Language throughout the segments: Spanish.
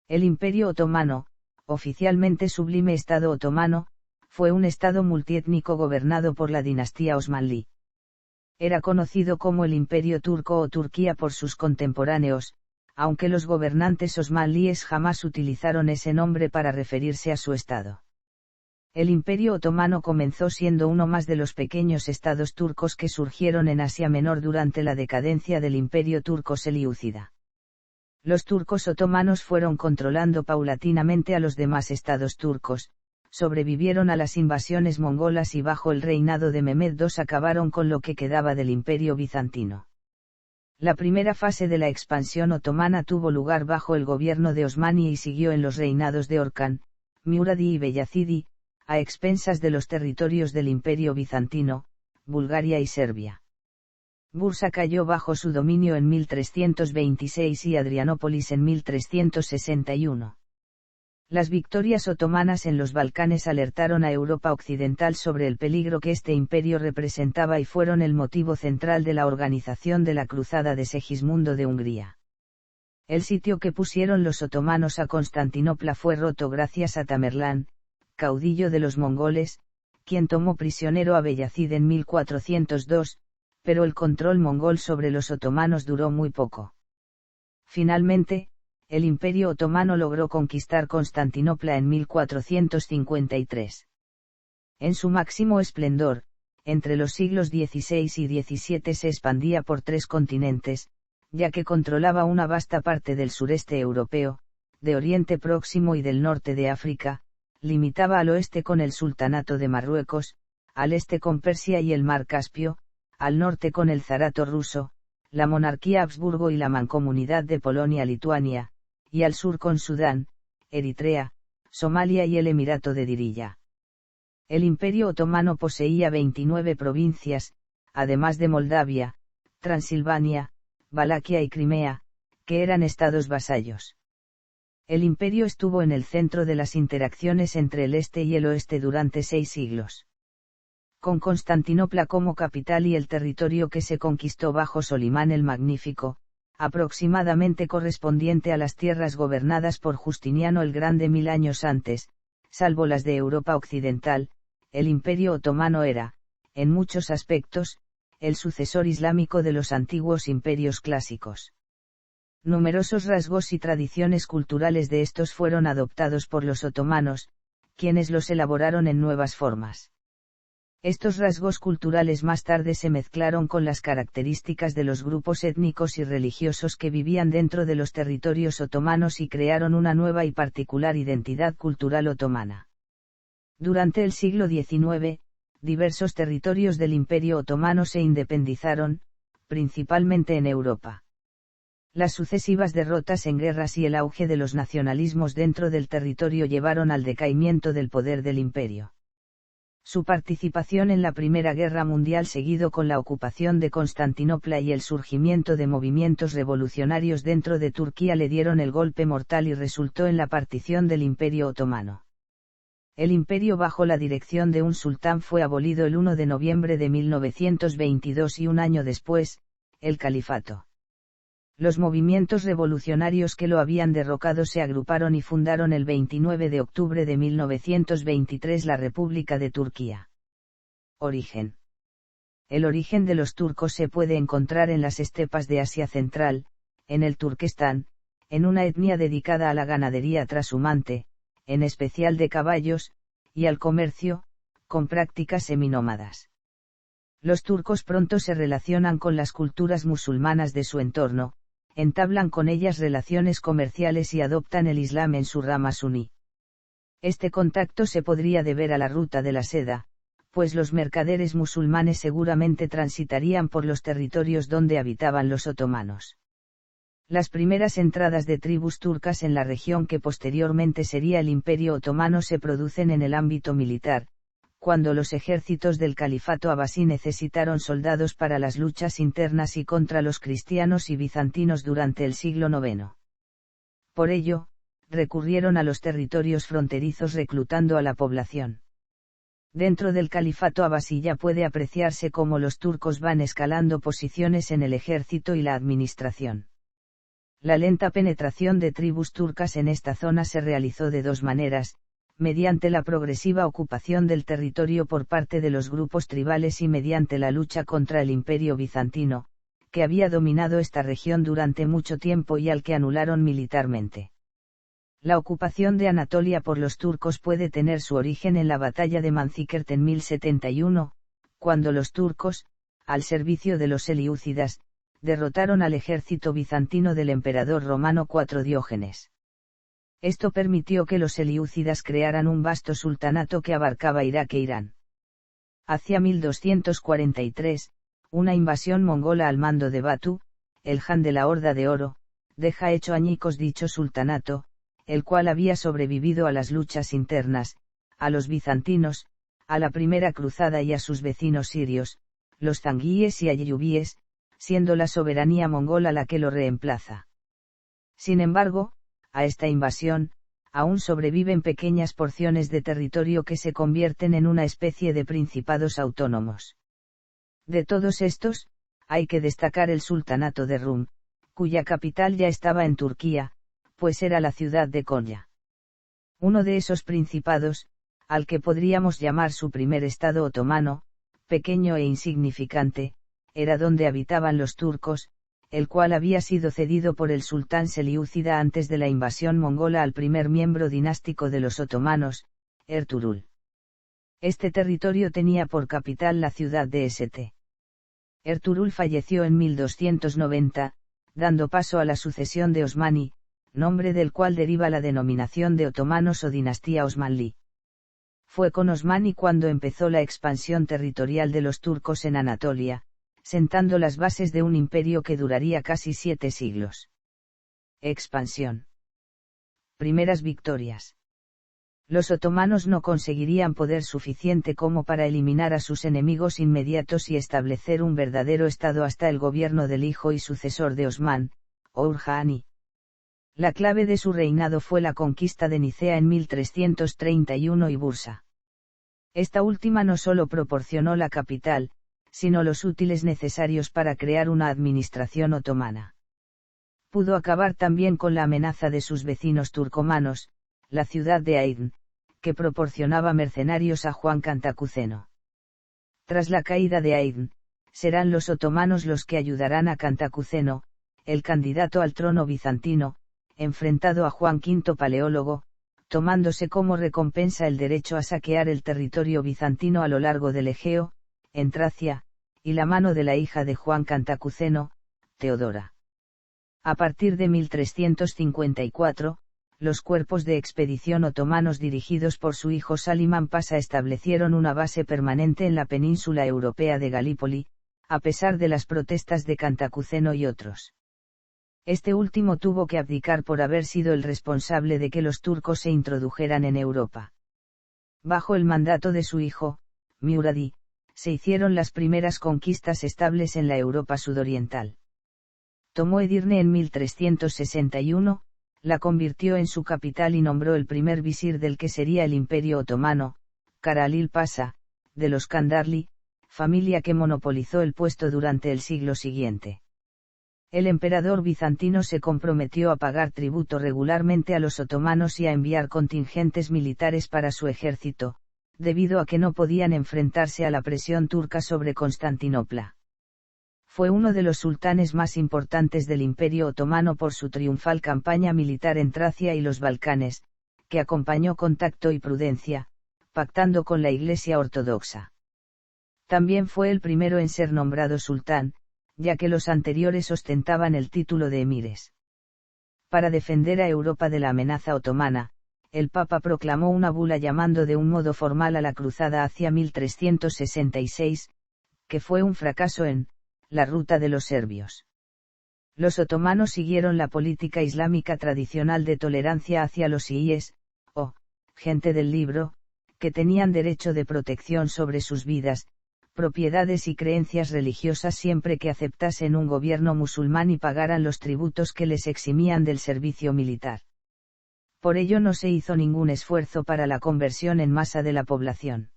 El Imperio Otomano, oficialmente Sublime Estado Otomano, fue un estado multiétnico gobernado por la dinastía Osmanlí. Era conocido como el Imperio Turco o Turquía por sus contemporáneos, aunque los gobernantes osmanlíes jamás utilizaron ese nombre para referirse a su estado. El Imperio Otomano comenzó siendo uno más de los pequeños estados turcos que surgieron en Asia Menor durante la decadencia del Imperio Turco Selyúcida. Los turcos otomanos fueron controlando paulatinamente a los demás estados turcos, sobrevivieron a las invasiones mongolas y bajo el reinado de Mehmed II acabaron con lo que quedaba del Imperio bizantino. La primera fase de la expansión otomana tuvo lugar bajo el gobierno de Osmani y siguió en los reinados de Orkan, Muradi y Beyazidi, a expensas de los territorios del Imperio bizantino, Bulgaria y Serbia. Bursa cayó bajo su dominio en 1326 y Adrianópolis en 1361. Las victorias otomanas en los Balcanes alertaron a Europa Occidental sobre el peligro que este imperio representaba y fueron el motivo central de la organización de la Cruzada de Segismundo de Hungría. El sitio que pusieron los otomanos a Constantinopla fue roto gracias a Tamerlán, caudillo de los mongoles, quien tomó prisionero a Beyazid en 1402, pero el control mongol sobre los otomanos duró muy poco. Finalmente, el Imperio Otomano logró conquistar Constantinopla en 1453. En su máximo esplendor, entre los siglos XVI y XVII se expandía por 3 continentes, ya que controlaba una vasta parte del sureste europeo, de Oriente Próximo y del norte de África, limitaba al oeste con el Sultanato de Marruecos, al este con Persia y el Mar Caspio, al norte con el Zarato ruso, la monarquía Habsburgo y la Mancomunidad de Polonia-Lituania, y al sur con Sudán, Eritrea, Somalia y el Emirato de Diriyah. El Imperio Otomano poseía 29 provincias, además de Moldavia, Transilvania, Valaquia y Crimea, que eran estados vasallos. El imperio estuvo en el centro de las interacciones entre el este y el oeste durante 6 siglos. Con Constantinopla como capital y el territorio que se conquistó bajo Solimán el Magnífico, aproximadamente correspondiente a las tierras gobernadas por Justiniano el Grande 1000 años antes, salvo las de Europa Occidental, el Imperio Otomano era, en muchos aspectos, el sucesor islámico de los antiguos imperios clásicos. Numerosos rasgos y tradiciones culturales de estos fueron adoptados por los otomanos, quienes los elaboraron en nuevas formas. Estos rasgos culturales más tarde se mezclaron con las características de los grupos étnicos y religiosos que vivían dentro de los territorios otomanos y crearon una nueva y particular identidad cultural otomana. Durante el siglo XIX, diversos territorios del Imperio Otomano se independizaron, principalmente en Europa. Las sucesivas derrotas en guerras y el auge de los nacionalismos dentro del territorio llevaron al decaimiento del poder del imperio. Su participación en la Primera Guerra Mundial seguido con la ocupación de Constantinopla y el surgimiento de movimientos revolucionarios dentro de Turquía le dieron el golpe mortal y resultó en la partición del Imperio Otomano. El imperio bajo la dirección de un sultán fue abolido el 1 de noviembre de 1922 y un año después, el califato. Los movimientos revolucionarios que lo habían derrocado se agruparon y fundaron el 29 de octubre de 1923 la República de Turquía. Origen. El origen de los turcos se puede encontrar en las estepas de Asia Central, en el Turquestán, en una etnia dedicada a la ganadería trashumante, en especial de caballos, y al comercio, con prácticas seminómadas. Los turcos pronto se relacionan con las culturas musulmanas de su entorno, entablan con ellas relaciones comerciales y adoptan el Islam en su rama suní. Este contacto se podría deber a la ruta de la seda, pues los mercaderes musulmanes seguramente transitarían por los territorios donde habitaban los otomanos. Las primeras entradas de tribus turcas en la región que posteriormente sería el Imperio Otomano se producen en el ámbito militar, cuando los ejércitos del califato abasí necesitaron soldados para las luchas internas y contra los cristianos y bizantinos durante el siglo IX. Por ello, recurrieron a los territorios fronterizos reclutando a la población. Dentro del califato abasí ya puede apreciarse cómo los turcos van escalando posiciones en el ejército y la administración. La lenta penetración de tribus turcas en esta zona se realizó de dos maneras, mediante la progresiva ocupación del territorio por parte de los grupos tribales y mediante la lucha contra el Imperio bizantino, que había dominado esta región durante mucho tiempo y al que anularon militarmente. La ocupación de Anatolia por los turcos puede tener su origen en la batalla de Manzikert en 1071, cuando los turcos, al servicio de los selyúcidas, derrotaron al ejército bizantino del emperador romano IV Diógenes. Esto permitió que los selyúcidas crearan un vasto sultanato que abarcaba Irak e Irán. Hacia 1243, una invasión mongola al mando de Batu, el Jan de la Horda de Oro, deja hecho añicos dicho sultanato, el cual había sobrevivido a las luchas internas, a los bizantinos, a la primera cruzada y a sus vecinos sirios, los zanguíes y ayubíes, siendo la soberanía mongola la que lo reemplaza. Sin embargo, a esta invasión, aún sobreviven pequeñas porciones de territorio que se convierten en una especie de principados autónomos. De todos estos, hay que destacar el sultanato de Rum, cuya capital ya estaba en Turquía, pues era la ciudad de Konya. Uno de esos principados, al que podríamos llamar su primer estado otomano, pequeño e insignificante, era donde habitaban los turcos, el cual había sido cedido por el sultán selyúcida antes de la invasión mongola al primer miembro dinástico de los otomanos, Ertuğrul. Este territorio tenía por capital la ciudad de St. Ertuğrul falleció en 1290, dando paso a la sucesión de Osmani, nombre del cual deriva la denominación de otomanos o dinastía Osmanli. Fue con Osmani cuando empezó la expansión territorial de los turcos en Anatolia, sentando las bases de un imperio que duraría casi 7 siglos. Expansión. Primeras victorias. Los otomanos no conseguirían poder suficiente como para eliminar a sus enemigos inmediatos y establecer un verdadero estado hasta el gobierno del hijo y sucesor de Osman, Orhan. La clave de su reinado fue la conquista de Nicea en 1331 y Bursa. Esta última no solo proporcionó la capital, sino los útiles necesarios para crear una administración otomana. Pudo acabar también con la amenaza de sus vecinos turcomanos, la ciudad de Aydın, que proporcionaba mercenarios a Juan Cantacuzeno. Tras la caída de Aydın, serán los otomanos los que ayudarán a Cantacuzeno, el candidato al trono bizantino, enfrentado a Juan V Paleólogo, tomándose como recompensa el derecho a saquear el territorio bizantino a lo largo del Egeo, en Tracia, y la mano de la hija de Juan Cantacuzeno, Teodora. A partir de 1354, los cuerpos de expedición otomanos dirigidos por su hijo Salimán Pasa establecieron una base permanente en la península europea de Galípoli, a pesar de las protestas de Cantacuzeno y otros. Este último tuvo que abdicar por haber sido el responsable de que los turcos se introdujeran en Europa. Bajo el mandato de su hijo, Muradi, se hicieron las primeras conquistas estables en la Europa sudoriental. Tomó Edirne en 1361, la convirtió en su capital y nombró el primer visir del que sería el Imperio Otomano, Karalil Pasa, de los Kandarli, familia que monopolizó el puesto durante el siglo siguiente. El emperador bizantino se comprometió a pagar tributo regularmente a los otomanos y a enviar contingentes militares para su ejército, debido a que no podían enfrentarse a la presión turca sobre Constantinopla. Fue uno de los sultanes más importantes del Imperio Otomano por su triunfal campaña militar en Tracia y los Balcanes, que acompañó con tacto y prudencia, pactando con la Iglesia ortodoxa. También fue el primero en ser nombrado sultán, ya que los anteriores ostentaban el título de emires. Para defender a Europa de la amenaza otomana, el Papa proclamó una bula llamando de un modo formal a la cruzada hacia 1366, que fue un fracaso en la ruta de los serbios. Los otomanos siguieron la política islámica tradicional de tolerancia hacia los chiíes, o gente del libro, que tenían derecho de protección sobre sus vidas, propiedades y creencias religiosas siempre que aceptasen un gobierno musulmán y pagaran los tributos que les eximían del servicio militar. Por ello no se hizo ningún esfuerzo para la conversión en masa de la población.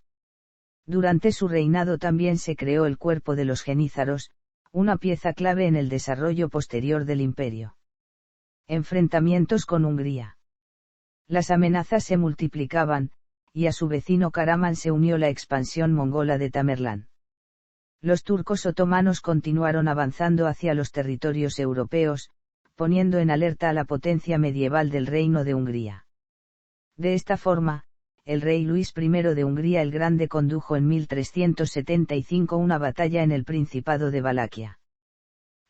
Durante su reinado también se creó el cuerpo de los genízaros, una pieza clave en el desarrollo posterior del imperio. Enfrentamientos con Hungría. Las amenazas se multiplicaban, y a su vecino Karaman se unió la expansión mongola de Tamerlán. Los turcos otomanos continuaron avanzando hacia los territorios europeos, poniendo en alerta a la potencia medieval del Reino de Hungría. De esta forma, el rey Luis I de Hungría el Grande condujo en 1375 una batalla en el Principado de Valaquia.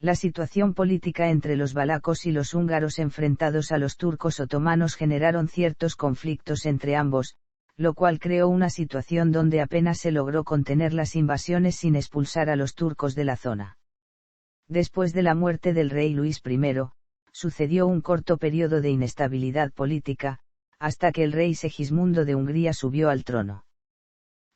La situación política entre los valacos y los húngaros enfrentados a los turcos otomanos generaron ciertos conflictos entre ambos, lo cual creó una situación donde apenas se logró contener las invasiones sin expulsar a los turcos de la zona. Después de la muerte del rey Luis I, sucedió un corto periodo de inestabilidad política, hasta que el rey Segismundo de Hungría subió al trono.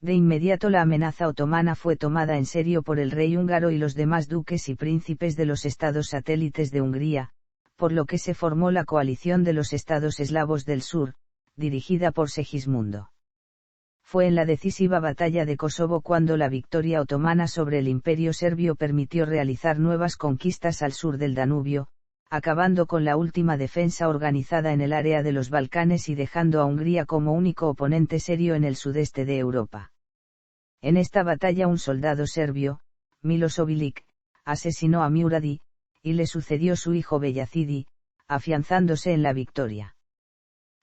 De inmediato la amenaza otomana fue tomada en serio por el rey húngaro y los demás duques y príncipes de los estados satélites de Hungría, por lo que se formó la coalición de los estados eslavos del sur, dirigida por Segismundo. Fue en la decisiva batalla de Kosovo cuando la victoria otomana sobre el imperio serbio permitió realizar nuevas conquistas al sur del Danubio, acabando con la última defensa organizada en el área de los Balcanes y dejando a Hungría como único oponente serio en el sudeste de Europa. En esta batalla un soldado serbio, Miloš Obilić, asesinó a Muradi, y le sucedió su hijo Beyazidi, afianzándose en la victoria.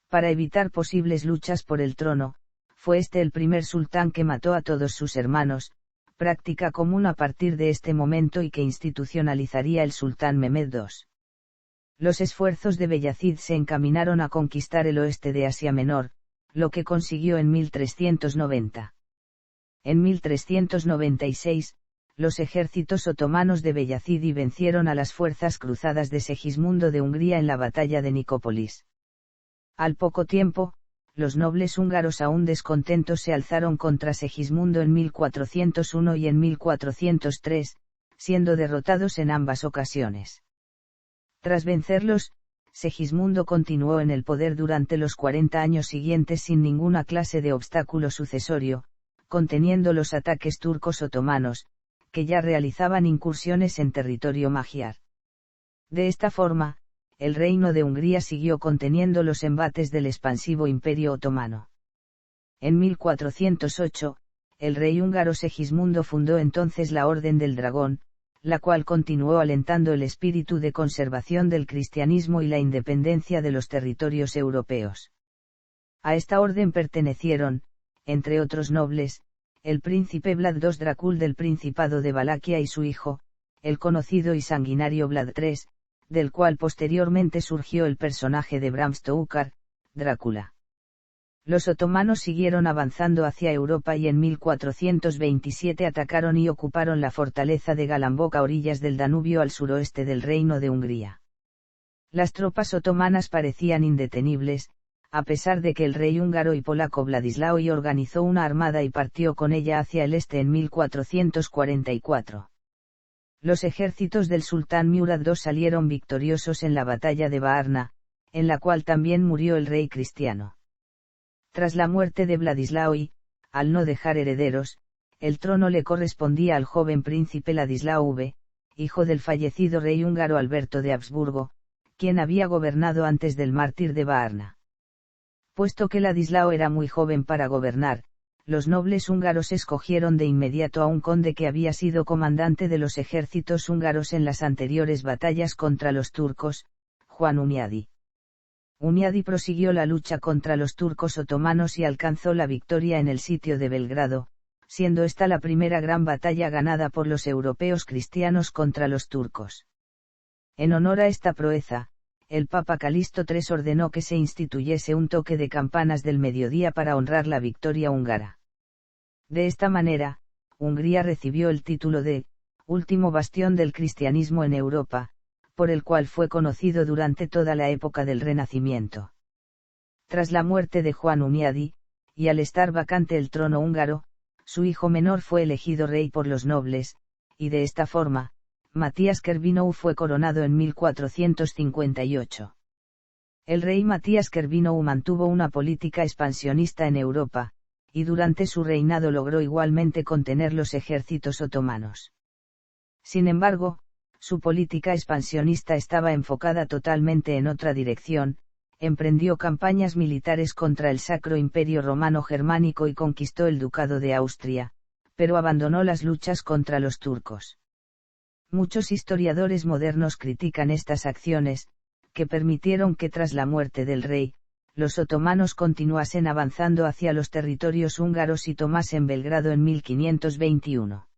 Para evitar posibles luchas por el trono, fue este el primer sultán que mató a todos sus hermanos, práctica común a partir de este momento y que institucionalizaría el sultán Mehmed II. Los esfuerzos de Beyazid se encaminaron a conquistar el oeste de Asia Menor, lo que consiguió en 1390. En 1396, los ejércitos otomanos de Beyazidi vencieron a las fuerzas cruzadas de Segismundo de Hungría en la batalla de Nicópolis. Al poco tiempo, los nobles húngaros aún descontentos se alzaron contra Segismundo en 1401 y en 1403, siendo derrotados en ambas ocasiones. Tras vencerlos, Segismundo continuó en el poder durante los 40 años siguientes sin ninguna clase de obstáculo sucesorio, conteniendo los ataques turcos otomanos, que ya realizaban incursiones en territorio magiar. De esta forma, el Reino de Hungría siguió conteniendo los embates del expansivo Imperio Otomano. En 1408, el rey húngaro Segismundo fundó entonces la Orden del Dragón, la cual continuó alentando el espíritu de conservación del cristianismo y la independencia de los territorios europeos. A esta orden pertenecieron, entre otros nobles, el príncipe Vlad II Dracul del Principado de Valaquia y su hijo, el conocido y sanguinario Vlad III, del cual posteriormente surgió el personaje de Bram Stoker, Drácula. Los otomanos siguieron avanzando hacia Europa y en 1427 atacaron y ocuparon la fortaleza de Galambok a orillas del Danubio al suroeste del Reino de Hungría. Las tropas otomanas parecían indetenibles, a pesar de que el rey húngaro y polaco Vladislao I organizó una armada y partió con ella hacia el este en 1444. Los ejércitos del sultán Murad II salieron victoriosos en la batalla de Varna, en la cual también murió el rey cristiano. Tras la muerte de Vladislao I, al no dejar herederos, el trono le correspondía al joven príncipe Ladislao V, hijo del fallecido rey húngaro Alberto de Habsburgo, quien había gobernado antes del mártir de Varna. Puesto que Ladislao era muy joven para gobernar, los nobles húngaros escogieron de inmediato a un conde que había sido comandante de los ejércitos húngaros en las anteriores batallas contra los turcos, Juan Hunyadi. Hunyadi prosiguió la lucha contra los turcos otomanos y alcanzó la victoria en el sitio de Belgrado, siendo esta la primera gran batalla ganada por los europeos cristianos contra los turcos. En honor a esta proeza, el Papa Calixto III ordenó que se instituyese un toque de campanas del mediodía para honrar la victoria húngara. De esta manera, Hungría recibió el título de último bastión del cristianismo en Europa, por el cual fue conocido durante toda la época del Renacimiento. Tras la muerte de Juan Hunyadi, y al estar vacante el trono húngaro, su hijo menor fue elegido rey por los nobles, y de esta forma, Matías Kervinou fue coronado en 1458. El rey Matías Kervinou mantuvo una política expansionista en Europa, y durante su reinado logró igualmente contener los ejércitos otomanos. Sin embargo, Su política expansionista estaba enfocada totalmente en otra dirección, emprendió campañas militares contra el Sacro Imperio Romano Germánico y conquistó el Ducado de Austria, pero abandonó las luchas contra los turcos. Muchos historiadores modernos critican estas acciones, que permitieron que tras la muerte del rey, los otomanos continuasen avanzando hacia los territorios húngaros y tomasen Belgrado en 1521.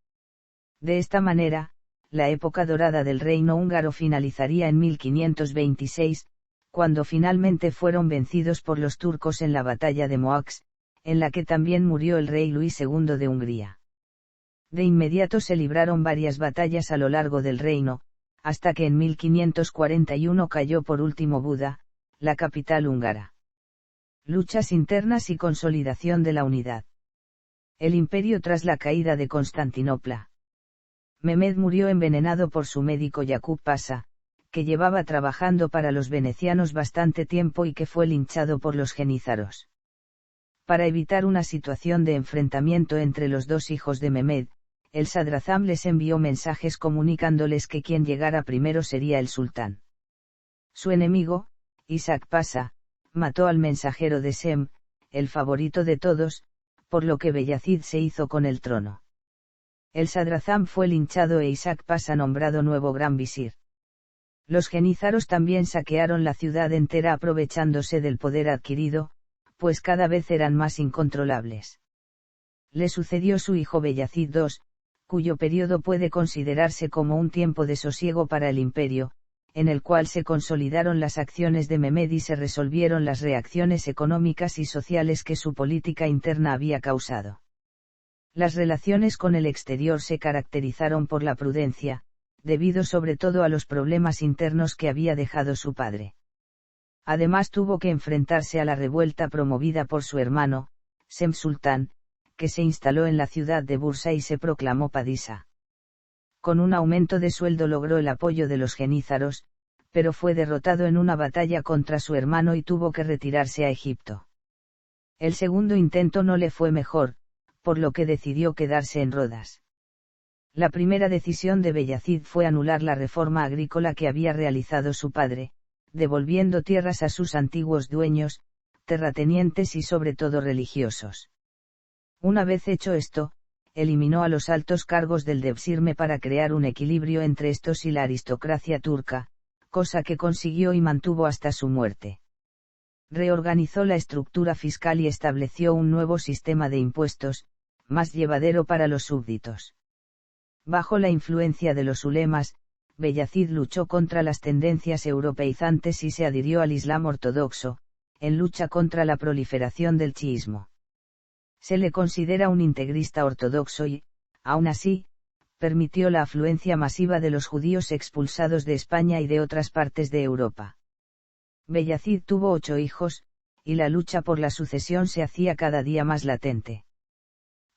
De esta manera, la época dorada del reino húngaro finalizaría en 1526, cuando finalmente fueron vencidos por los turcos en la batalla de Moacs, en la que también murió el rey Luis II de Hungría. De inmediato se libraron varias batallas a lo largo del reino, hasta que en 1541 cayó por último Buda, la capital húngara. Luchas internas y consolidación de la unidad. El imperio tras la caída de Constantinopla. Mehmed murió envenenado por su médico Yakup Pasha, que llevaba trabajando para los venecianos bastante tiempo y que fue linchado por los genízaros. Para evitar una situación de enfrentamiento entre los dos hijos de Mehmed, el Sadrazam les envió mensajes comunicándoles que quien llegara primero sería el sultán. Su enemigo, Isaac Pasha, mató al mensajero de Sem, el favorito de todos, por lo que Beyazid se hizo con el trono. El Sadrazam fue linchado e Isaac Pasha nombrado nuevo gran visir. Los genízaros también saquearon la ciudad entera aprovechándose del poder adquirido, pues cada vez eran más incontrolables. Le sucedió su hijo Beyazid II, cuyo periodo puede considerarse como un tiempo de sosiego para el imperio, en el cual se consolidaron las acciones de Mehmed y se resolvieron las reacciones económicas y sociales que su política interna había causado. Las relaciones con el exterior se caracterizaron por la prudencia, debido sobre todo a los problemas internos que había dejado su padre. Además tuvo que enfrentarse a la revuelta promovida por su hermano, Sem Sultán, que se instaló en la ciudad de Bursa y se proclamó padisa. Con un aumento de sueldo logró el apoyo de los genízaros, pero fue derrotado en una batalla contra su hermano y tuvo que retirarse a Egipto. El segundo intento no le fue mejor, por lo que decidió quedarse en Rodas. La primera decisión de Beyazid fue anular la reforma agrícola que había realizado su padre, devolviendo tierras a sus antiguos dueños, terratenientes y sobre todo religiosos. Una vez hecho esto, eliminó a los altos cargos del Devşirme para crear un equilibrio entre estos y la aristocracia turca, cosa que consiguió y mantuvo hasta su muerte. Reorganizó la estructura fiscal y estableció un nuevo sistema de impuestos, más llevadero para los súbditos. Bajo la influencia de los ulemas, Beyazid luchó contra las tendencias europeizantes y se adhirió al Islam ortodoxo, en lucha contra la proliferación del chiismo. Se le considera un integrista ortodoxo y, aun así, permitió la afluencia masiva de los judíos expulsados de España y de otras partes de Europa. Beyazid tuvo 8 hijos, y la lucha por la sucesión se hacía cada día más latente.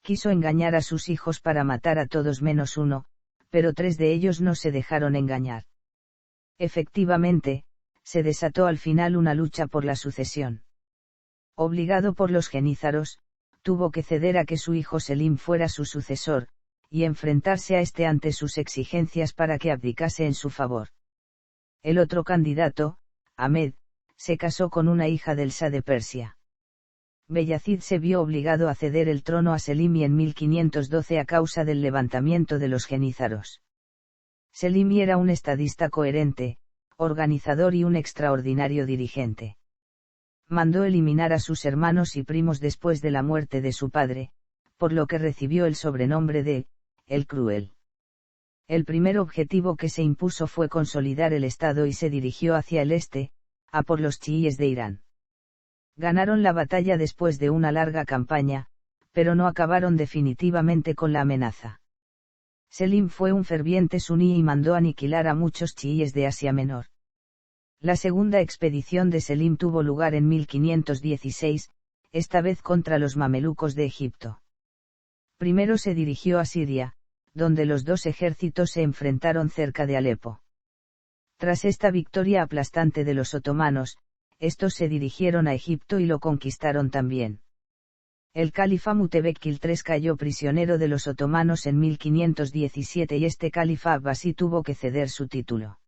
Quiso engañar a sus hijos para matar a todos menos uno, pero 3 de ellos no se dejaron engañar. Efectivamente, se desató al final una lucha por la sucesión. Obligado por los genízaros, tuvo que ceder a que su hijo Selim fuera su sucesor, y enfrentarse a este ante sus exigencias para que abdicase en su favor. El otro candidato, Ahmed, se casó con una hija del Shah de Persia. Beyazid se vio obligado a ceder el trono a Selimi en 1512 a causa del levantamiento de los genízaros. Selimi era un estadista coherente, organizador y un extraordinario dirigente. Mandó eliminar a sus hermanos y primos después de la muerte de su padre, por lo que recibió el sobrenombre de El Cruel. El primer objetivo que se impuso fue consolidar el Estado y se dirigió hacia el este, a por los chiíes de Irán. Ganaron la batalla después de una larga campaña, pero no acabaron definitivamente con la amenaza. Selim fue un ferviente suní y mandó aniquilar a muchos chiíes de Asia Menor. La segunda expedición de Selim tuvo lugar en 1516, esta vez contra los mamelucos de Egipto. Primero se dirigió a Siria, donde los dos ejércitos se enfrentaron cerca de Alepo. Tras esta victoria aplastante de los otomanos, estos se dirigieron a Egipto y lo conquistaron también. El califa Mutebekkil III cayó prisionero de los otomanos en 1517 y este califa abbasí tuvo que ceder su título.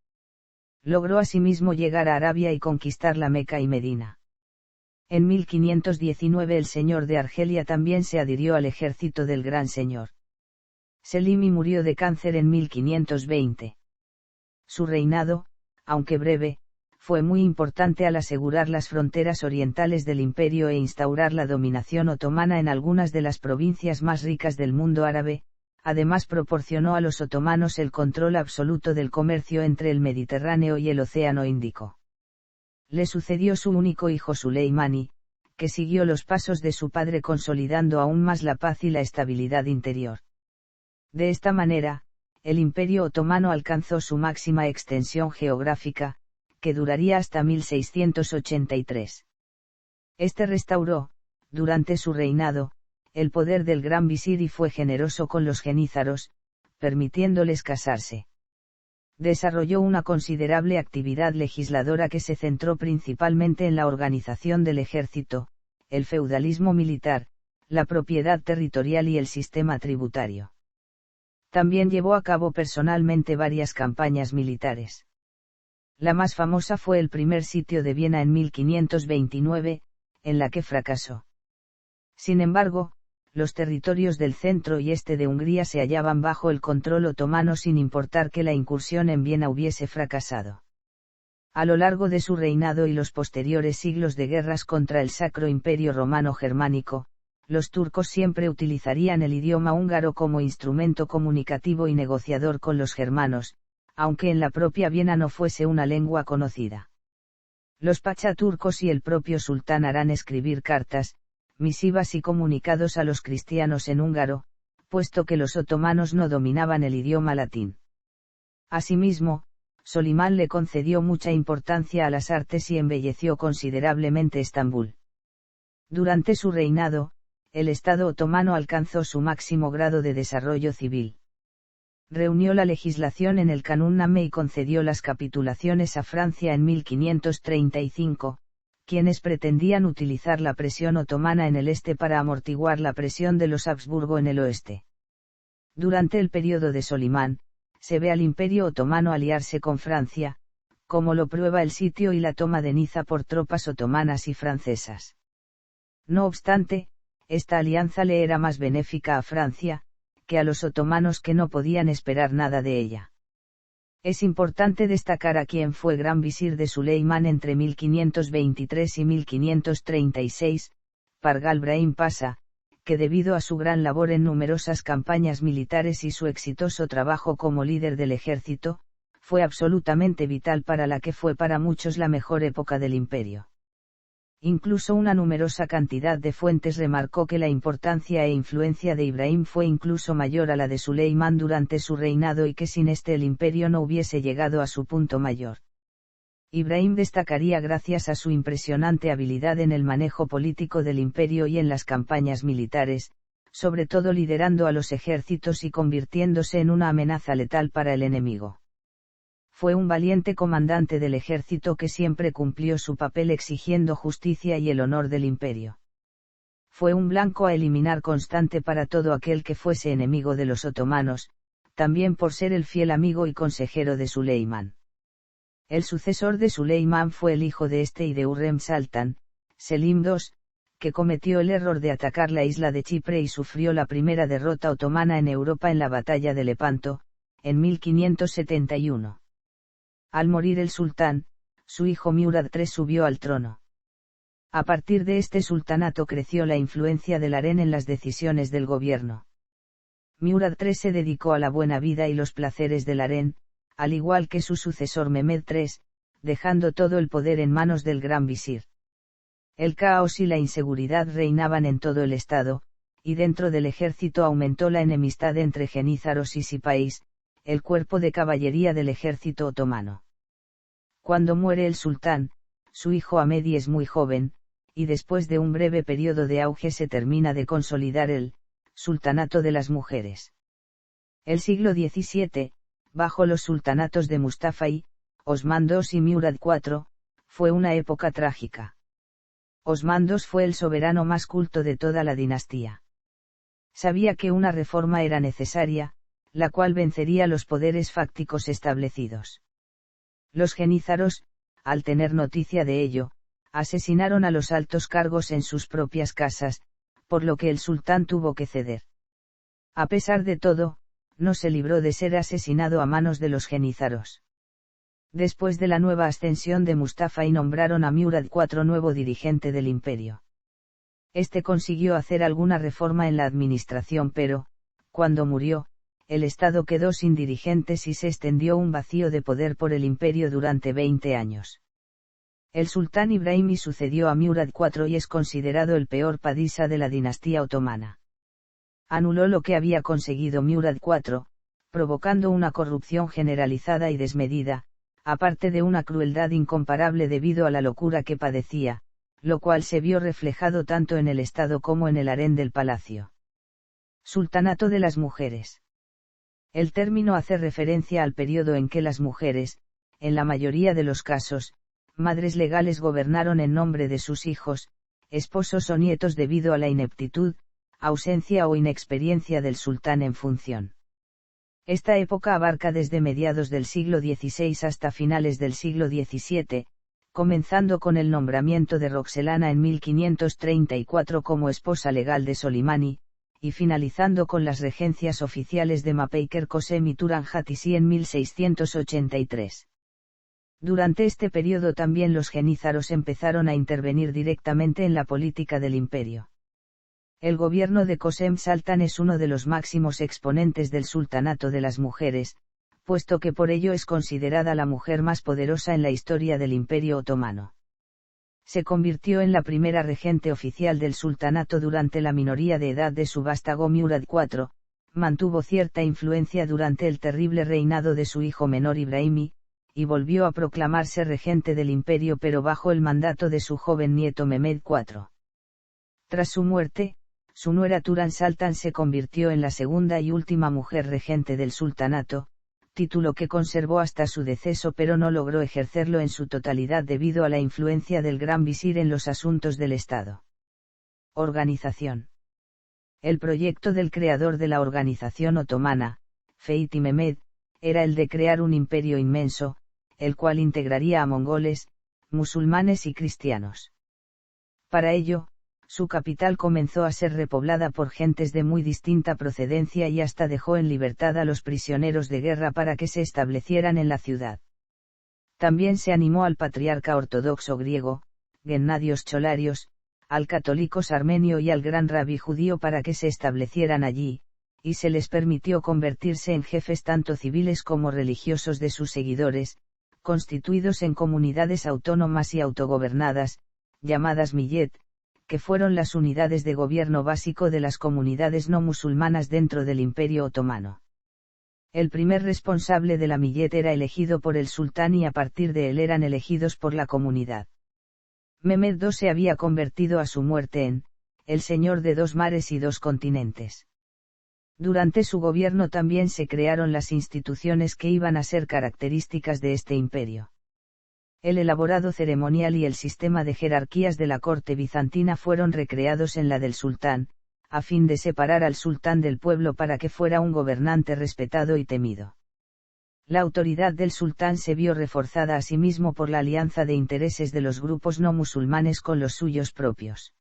Logró asimismo llegar a Arabia y conquistar la Meca y Medina. En 1519 el señor de Argelia también se adhirió al ejército del Gran Señor. Selimi murió de cáncer en 1520. Su reinado, aunque breve, fue muy importante al asegurar las fronteras orientales del imperio e instaurar la dominación otomana en algunas de las provincias más ricas del mundo árabe. Además proporcionó a los otomanos el control absoluto del comercio entre el Mediterráneo y el Océano Índico. Le sucedió su único hijo Suleimani, que siguió los pasos de su padre consolidando aún más la paz y la estabilidad interior. De esta manera, el Imperio Otomano alcanzó su máxima extensión geográfica, que duraría hasta 1683. Este restauró, durante su reinado, el poder del gran visir y fue generoso con los genízaros, permitiéndoles casarse. Desarrolló una considerable actividad legisladora que se centró principalmente en la organización del ejército, el feudalismo militar, la propiedad territorial y el sistema tributario. También llevó a cabo personalmente varias campañas militares. La más famosa fue el primer sitio de Viena en 1529, en la que fracasó. Sin embargo, los territorios del centro y este de Hungría se hallaban bajo el control otomano sin importar que la incursión en Viena hubiese fracasado. A lo largo de su reinado y los posteriores siglos de guerras contra el Sacro Imperio Romano Germánico, los turcos siempre utilizarían el idioma húngaro como instrumento comunicativo y negociador con los germanos, aunque en la propia Viena no fuese una lengua conocida. Los pachá turcos y el propio sultán harán escribir cartas, misivas y comunicados a los cristianos en húngaro, puesto que los otomanos no dominaban el idioma latín. Asimismo, Solimán le concedió mucha importancia a las artes y embelleció considerablemente Estambul. Durante su reinado, el Estado otomano alcanzó su máximo grado de desarrollo civil. Reunió la legislación en el Canunname y concedió las capitulaciones a Francia en 1535, quienes pretendían utilizar la presión otomana en el este para amortiguar la presión de los Habsburgo en el oeste. Durante el período de Solimán, se ve al Imperio Otomano aliarse con Francia, como lo prueba el sitio y la toma de Niza por tropas otomanas y francesas. No obstante, esta alianza le era más benéfica a Francia, que a los otomanos que no podían esperar nada de ella. Es importante destacar a quien fue gran visir de Suleimán entre 1523 y 1536, Pargal Brahim Pasa, que debido a su gran labor en numerosas campañas militares y su exitoso trabajo como líder del ejército, fue absolutamente vital para la que fue para muchos la mejor época del imperio. Incluso una numerosa cantidad de fuentes remarcó que la importancia e influencia de Ibrahim fue incluso mayor a la de Suleimán durante su reinado y que sin este el imperio no hubiese llegado a su punto mayor. Ibrahim destacaría gracias a su impresionante habilidad en el manejo político del imperio y en las campañas militares, sobre todo liderando a los ejércitos y convirtiéndose en una amenaza letal para el enemigo. Fue un valiente comandante del ejército que siempre cumplió su papel exigiendo justicia y el honor del imperio. Fue un blanco a eliminar constante para todo aquel que fuese enemigo de los otomanos, también por ser el fiel amigo y consejero de Suleimán. El sucesor de Suleimán fue el hijo de este y de Hurrem Sultan, Selim II, que cometió el error de atacar la isla de Chipre y sufrió la primera derrota otomana en Europa en la batalla de Lepanto, en 1571. Al morir el sultán, su hijo Murad III subió al trono. A partir de este sultanato creció la influencia del harén en las decisiones del gobierno. Murad III se dedicó a la buena vida y los placeres del harén, al igual que su sucesor Mehmed III, dejando todo el poder en manos del gran visir. El caos y la inseguridad reinaban en todo el estado, y dentro del ejército aumentó la enemistad entre genízaros y sipáis, el cuerpo de caballería del ejército otomano. Cuando muere el sultán, su hijo Ahmedi es muy joven, y después de un breve periodo de auge se termina de consolidar el sultanato de las mujeres. El siglo XVII, bajo los sultanatos de Mustafa I, Osman II y Murad IV, fue una época trágica. Osman II fue el soberano más culto de toda la dinastía. Sabía que una reforma era necesaria, la cual vencería los poderes fácticos establecidos. Los genízaros, al tener noticia de ello, asesinaron a los altos cargos en sus propias casas, por lo que el sultán tuvo que ceder. A pesar de todo, no se libró de ser asesinado a manos de los genízaros. Después de la nueva ascensión de Mustafa y nombraron a Murad IV nuevo dirigente del imperio. Este consiguió hacer alguna reforma en la administración pero, cuando murió, el Estado quedó sin dirigentes y se extendió un vacío de poder por el imperio durante 20 años. El sultán Ibrahimi sucedió a Murad IV y es considerado el peor padisa de la dinastía otomana. Anuló lo que había conseguido Murad IV, provocando una corrupción generalizada y desmedida, aparte de una crueldad incomparable debido a la locura que padecía, lo cual se vio reflejado tanto en el Estado como en el harén del palacio. Sultanato de las mujeres. El término hace referencia al periodo en que las mujeres, en la mayoría de los casos, madres legales gobernaron en nombre de sus hijos, esposos o nietos debido a la ineptitud, ausencia o inexperiencia del sultán en función. Esta época abarca desde mediados del siglo XVI hasta finales del siglo XVII, comenzando con el nombramiento de Roxelana en 1534 como esposa legal de Solimani, y finalizando con las regencias oficiales de Mapeiker Kosem y Turan Hatisi en 1683. Durante este periodo también los genízaros empezaron a intervenir directamente en la política del imperio. El gobierno de Kosem Sultan es uno de los máximos exponentes del sultanato de las mujeres, puesto que por ello es considerada la mujer más poderosa en la historia del Imperio Otomano. Se convirtió en la primera regente oficial del sultanato durante la minoría de edad de su vástago Murad IV, mantuvo cierta influencia durante el terrible reinado de su hijo menor Ibrahimi, y volvió a proclamarse regente del imperio pero bajo el mandato de su joven nieto Mehmed IV. Tras su muerte, su nuera Turan Sultan se convirtió en la segunda y última mujer regente del sultanato, título que conservó hasta su deceso pero no logró ejercerlo en su totalidad debido a la influencia del gran visir en los asuntos del Estado. Organización. El proyecto del creador de la organización otomana, Fethi Mehmed, era el de crear un imperio inmenso, el cual integraría a mongoles, musulmanes y cristianos. Para ello, su capital comenzó a ser repoblada por gentes de muy distinta procedencia y hasta dejó en libertad a los prisioneros de guerra para que se establecieran en la ciudad. También se animó al patriarca ortodoxo griego, Gennadios Cholarios, al católicos armenio y al gran rabí judío para que se establecieran allí, y se les permitió convertirse en jefes tanto civiles como religiosos de sus seguidores, constituidos en comunidades autónomas y autogobernadas, llamadas millet, que fueron las unidades de gobierno básico de las comunidades no musulmanas dentro del Imperio Otomano. El primer responsable de la millet era elegido por el sultán y a partir de él eran elegidos por la comunidad. Mehmed II se había convertido a su muerte en el señor de 2 mares y 2 continentes. Durante su gobierno también se crearon las instituciones que iban a ser características de este imperio. El elaborado ceremonial y el sistema de jerarquías de la corte bizantina fueron recreados en la del sultán, a fin de separar al sultán del pueblo para que fuera un gobernante respetado y temido. La autoridad del sultán se vio reforzada asimismo por la alianza de intereses de los grupos no musulmanes con los suyos propios.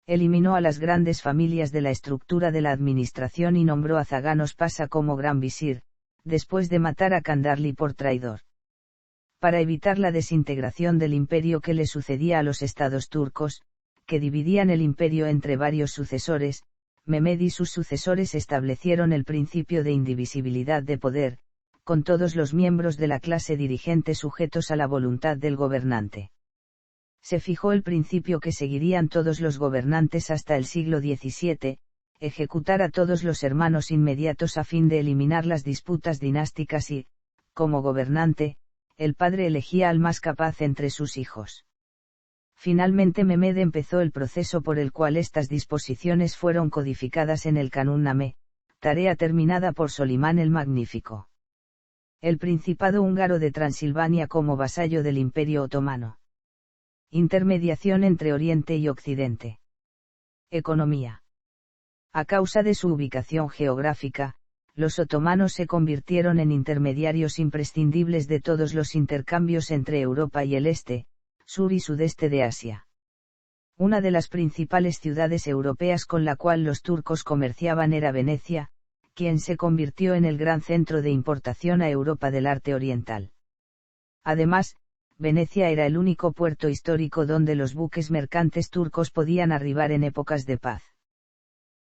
Eliminó a las grandes familias de la estructura de la administración y nombró a Zaganos Pasa como gran visir, después de matar a Kandarli por traidor. Para evitar la desintegración del imperio que le sucedía a los estados turcos, que dividían el imperio entre varios sucesores, Mehmed y sus sucesores establecieron el principio de indivisibilidad de poder, con todos los miembros de la clase dirigente sujetos a la voluntad del gobernante. Se fijó el principio que seguirían todos los gobernantes hasta el siglo XVII, ejecutar a todos los hermanos inmediatos a fin de eliminar las disputas dinásticas y, como gobernante, el padre elegía al más capaz entre sus hijos. Finalmente Mehmed empezó el proceso por el cual estas disposiciones fueron codificadas en el Kanun Name, tarea terminada por Solimán el Magnífico. El Principado húngaro de Transilvania como vasallo del Imperio Otomano. Intermediación entre Oriente y Occidente. Economía. A causa de su ubicación geográfica, los otomanos se convirtieron en intermediarios imprescindibles de todos los intercambios entre Europa y el este, sur y sudeste de Asia. Una de las principales ciudades europeas con la cual los turcos comerciaban era Venecia, quien se convirtió en el gran centro de importación a Europa del arte oriental. Además, Venecia era el único puerto histórico donde los buques mercantes turcos podían arribar en épocas de paz.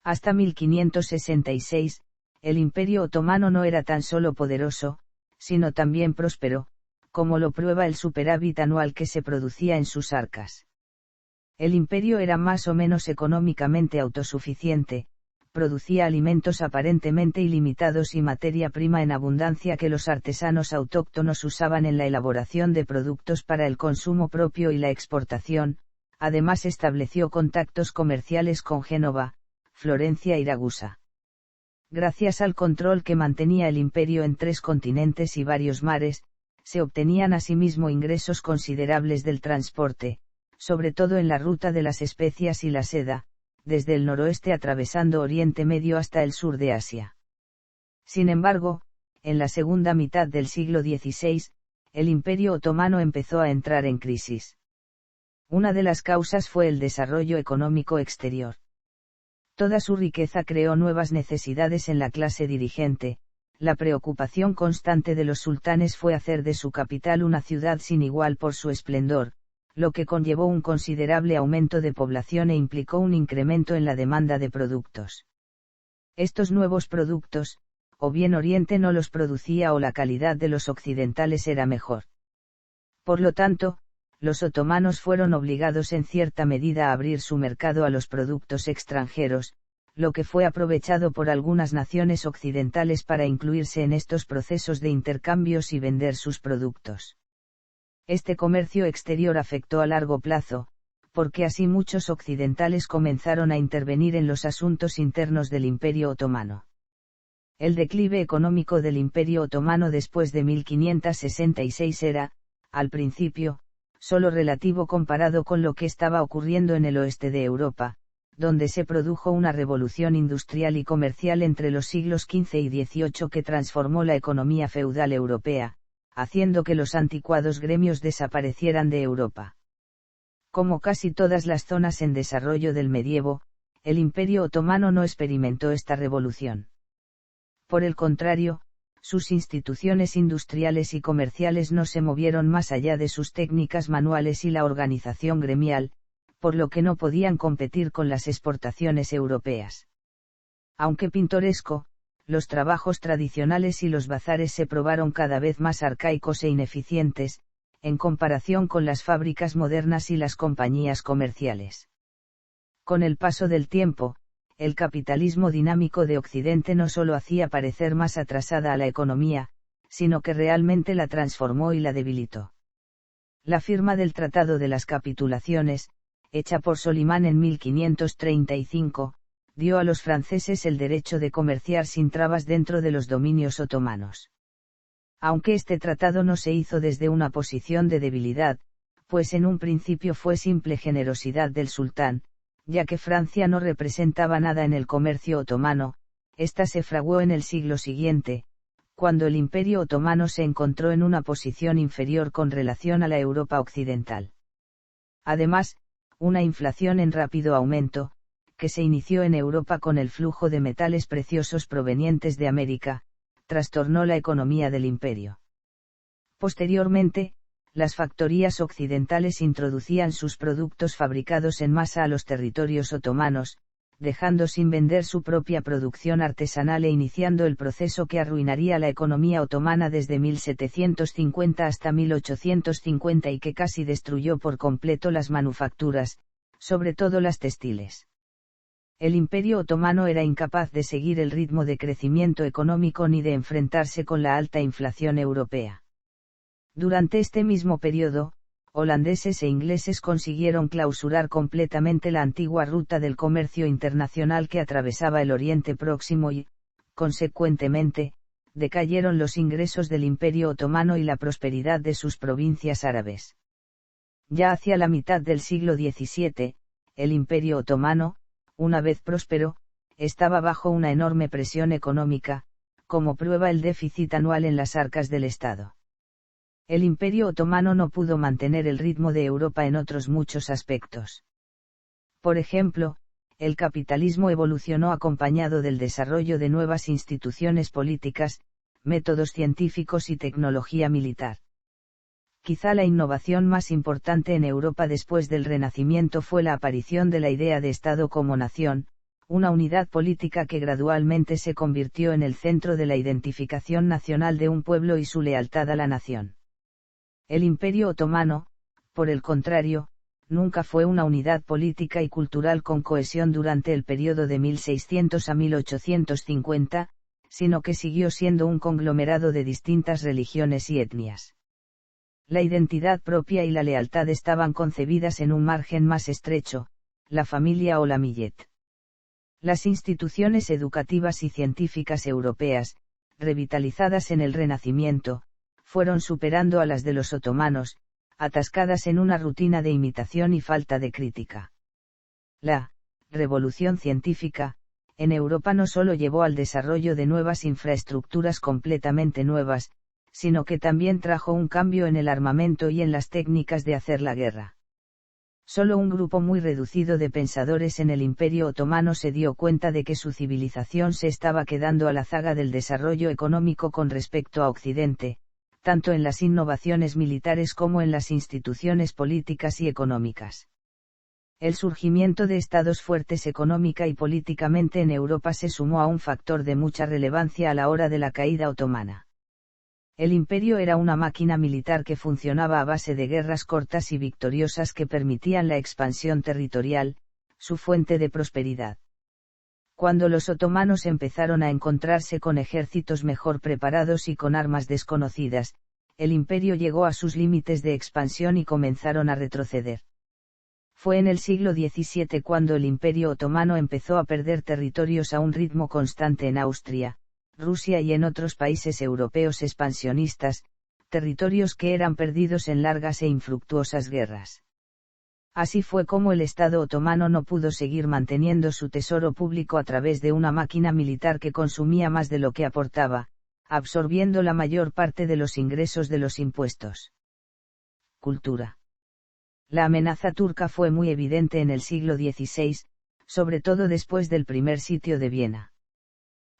Hasta 1566, el Imperio Otomano no era tan solo poderoso, sino también próspero, como lo prueba el superávit anual que se producía en sus arcas. El imperio era más o menos económicamente autosuficiente, producía alimentos aparentemente ilimitados y materia prima en abundancia que los artesanos autóctonos usaban en la elaboración de productos para el consumo propio y la exportación. Además estableció contactos comerciales con Génova, Florencia y Ragusa. Gracias al control que mantenía el imperio en 3 continentes y varios mares, se obtenían asimismo ingresos considerables del transporte, sobre todo en la ruta de las especias y la seda, desde el noroeste atravesando Oriente Medio hasta el sur de Asia. Sin embargo, en la segunda mitad del siglo XVI, el Imperio Otomano empezó a entrar en crisis. Una de las causas fue el desarrollo económico exterior. Toda su riqueza creó nuevas necesidades en la clase dirigente. La preocupación constante de los sultanes fue hacer de su capital una ciudad sin igual por su esplendor, lo que conllevó un considerable aumento de población e implicó un incremento en la demanda de productos. Estos nuevos productos, o bien Oriente no los producía o la calidad de los occidentales era mejor. Por lo tanto, los otomanos fueron obligados en cierta medida a abrir su mercado a los productos extranjeros, lo que fue aprovechado por algunas naciones occidentales para incluirse en estos procesos de intercambios y vender sus productos. Este comercio exterior afectó a largo plazo, porque así muchos occidentales comenzaron a intervenir en los asuntos internos del Imperio Otomano. El declive económico del Imperio Otomano después de 1566 era, al principio, solo relativo comparado con lo que estaba ocurriendo en el oeste de Europa, donde se produjo una revolución industrial y comercial entre los siglos XV y XVIII que transformó la economía feudal europea, haciendo que los anticuados gremios desaparecieran de Europa. Como casi todas las zonas en desarrollo del medievo, el Imperio Otomano no experimentó esta revolución. Por el contrario, sus instituciones industriales y comerciales no se movieron más allá de sus técnicas manuales y la organización gremial, por lo que no podían competir con las exportaciones europeas. Aunque pintoresco, los trabajos tradicionales y los bazares se probaron cada vez más arcaicos e ineficientes, en comparación con las fábricas modernas y las compañías comerciales. Con el paso del tiempo, el capitalismo dinámico de Occidente no solo hacía parecer más atrasada a la economía, sino que realmente la transformó y la debilitó. La firma del Tratado de las Capitulaciones, hecha por Solimán en 1535, dio a los franceses el derecho de comerciar sin trabas dentro de los dominios otomanos. Aunque este tratado no se hizo desde una posición de debilidad, pues en un principio fue simple generosidad del sultán, ya que Francia no representaba nada en el comercio otomano, esta se fraguó en el siglo siguiente, cuando el Imperio Otomano se encontró en una posición inferior con relación a la Europa occidental. Además, una inflación en rápido aumento, que se inició en Europa con el flujo de metales preciosos provenientes de América, trastornó la economía del imperio. Posteriormente, las factorías occidentales introducían sus productos fabricados en masa a los territorios otomanos, dejando sin vender su propia producción artesanal e iniciando el proceso que arruinaría la economía otomana desde 1750 hasta 1850 y que casi destruyó por completo las manufacturas, sobre todo las textiles. El Imperio Otomano era incapaz de seguir el ritmo de crecimiento económico ni de enfrentarse con la alta inflación europea. Durante este mismo periodo, holandeses e ingleses consiguieron clausurar completamente la antigua ruta del comercio internacional que atravesaba el Oriente Próximo y, consecuentemente, decayeron los ingresos del Imperio Otomano y la prosperidad de sus provincias árabes. Ya hacia la mitad del siglo XVII, el Imperio Otomano, una vez próspero, estaba bajo una enorme presión económica, como prueba el déficit anual en las arcas del Estado. El Imperio Otomano no pudo mantener el ritmo de Europa en otros muchos aspectos. Por ejemplo, el capitalismo evolucionó acompañado del desarrollo de nuevas instituciones políticas, métodos científicos y tecnología militar. Quizá la innovación más importante en Europa después del Renacimiento fue la aparición de la idea de Estado como nación, una unidad política que gradualmente se convirtió en el centro de la identificación nacional de un pueblo y su lealtad a la nación. El Imperio Otomano, por el contrario, nunca fue una unidad política y cultural con cohesión durante el periodo de 1600 a 1850, sino que siguió siendo un conglomerado de distintas religiones y etnias. La identidad propia y la lealtad estaban concebidas en un margen más estrecho, la familia o la millet. Las instituciones educativas y científicas europeas, revitalizadas en el Renacimiento, fueron superando a las de los otomanos, atascadas en una rutina de imitación y falta de crítica. La revolución científica, en Europa no solo llevó al desarrollo de nuevas infraestructuras completamente nuevas, sino que también trajo un cambio en el armamento y en las técnicas de hacer la guerra. Solo un grupo muy reducido de pensadores en el Imperio Otomano se dio cuenta de que su civilización se estaba quedando a la zaga del desarrollo económico con respecto a Occidente, tanto en las innovaciones militares como en las instituciones políticas y económicas. El surgimiento de estados fuertes económica y políticamente en Europa se sumó a un factor de mucha relevancia a la hora de la caída otomana. El imperio era una máquina militar que funcionaba a base de guerras cortas y victoriosas que permitían la expansión territorial, su fuente de prosperidad. Cuando los otomanos empezaron a encontrarse con ejércitos mejor preparados y con armas desconocidas, el imperio llegó a sus límites de expansión y comenzaron a retroceder. Fue en el siglo XVII cuando el Imperio Otomano empezó a perder territorios a un ritmo constante en Austria, Rusia y en otros países europeos expansionistas, territorios que eran perdidos en largas e infructuosas guerras. Así fue como el Estado otomano no pudo seguir manteniendo su tesoro público a través de una máquina militar que consumía más de lo que aportaba, absorbiendo la mayor parte de los ingresos de los impuestos. Cultura. La amenaza turca fue muy evidente en el siglo XVI, sobre todo después del primer sitio de Viena.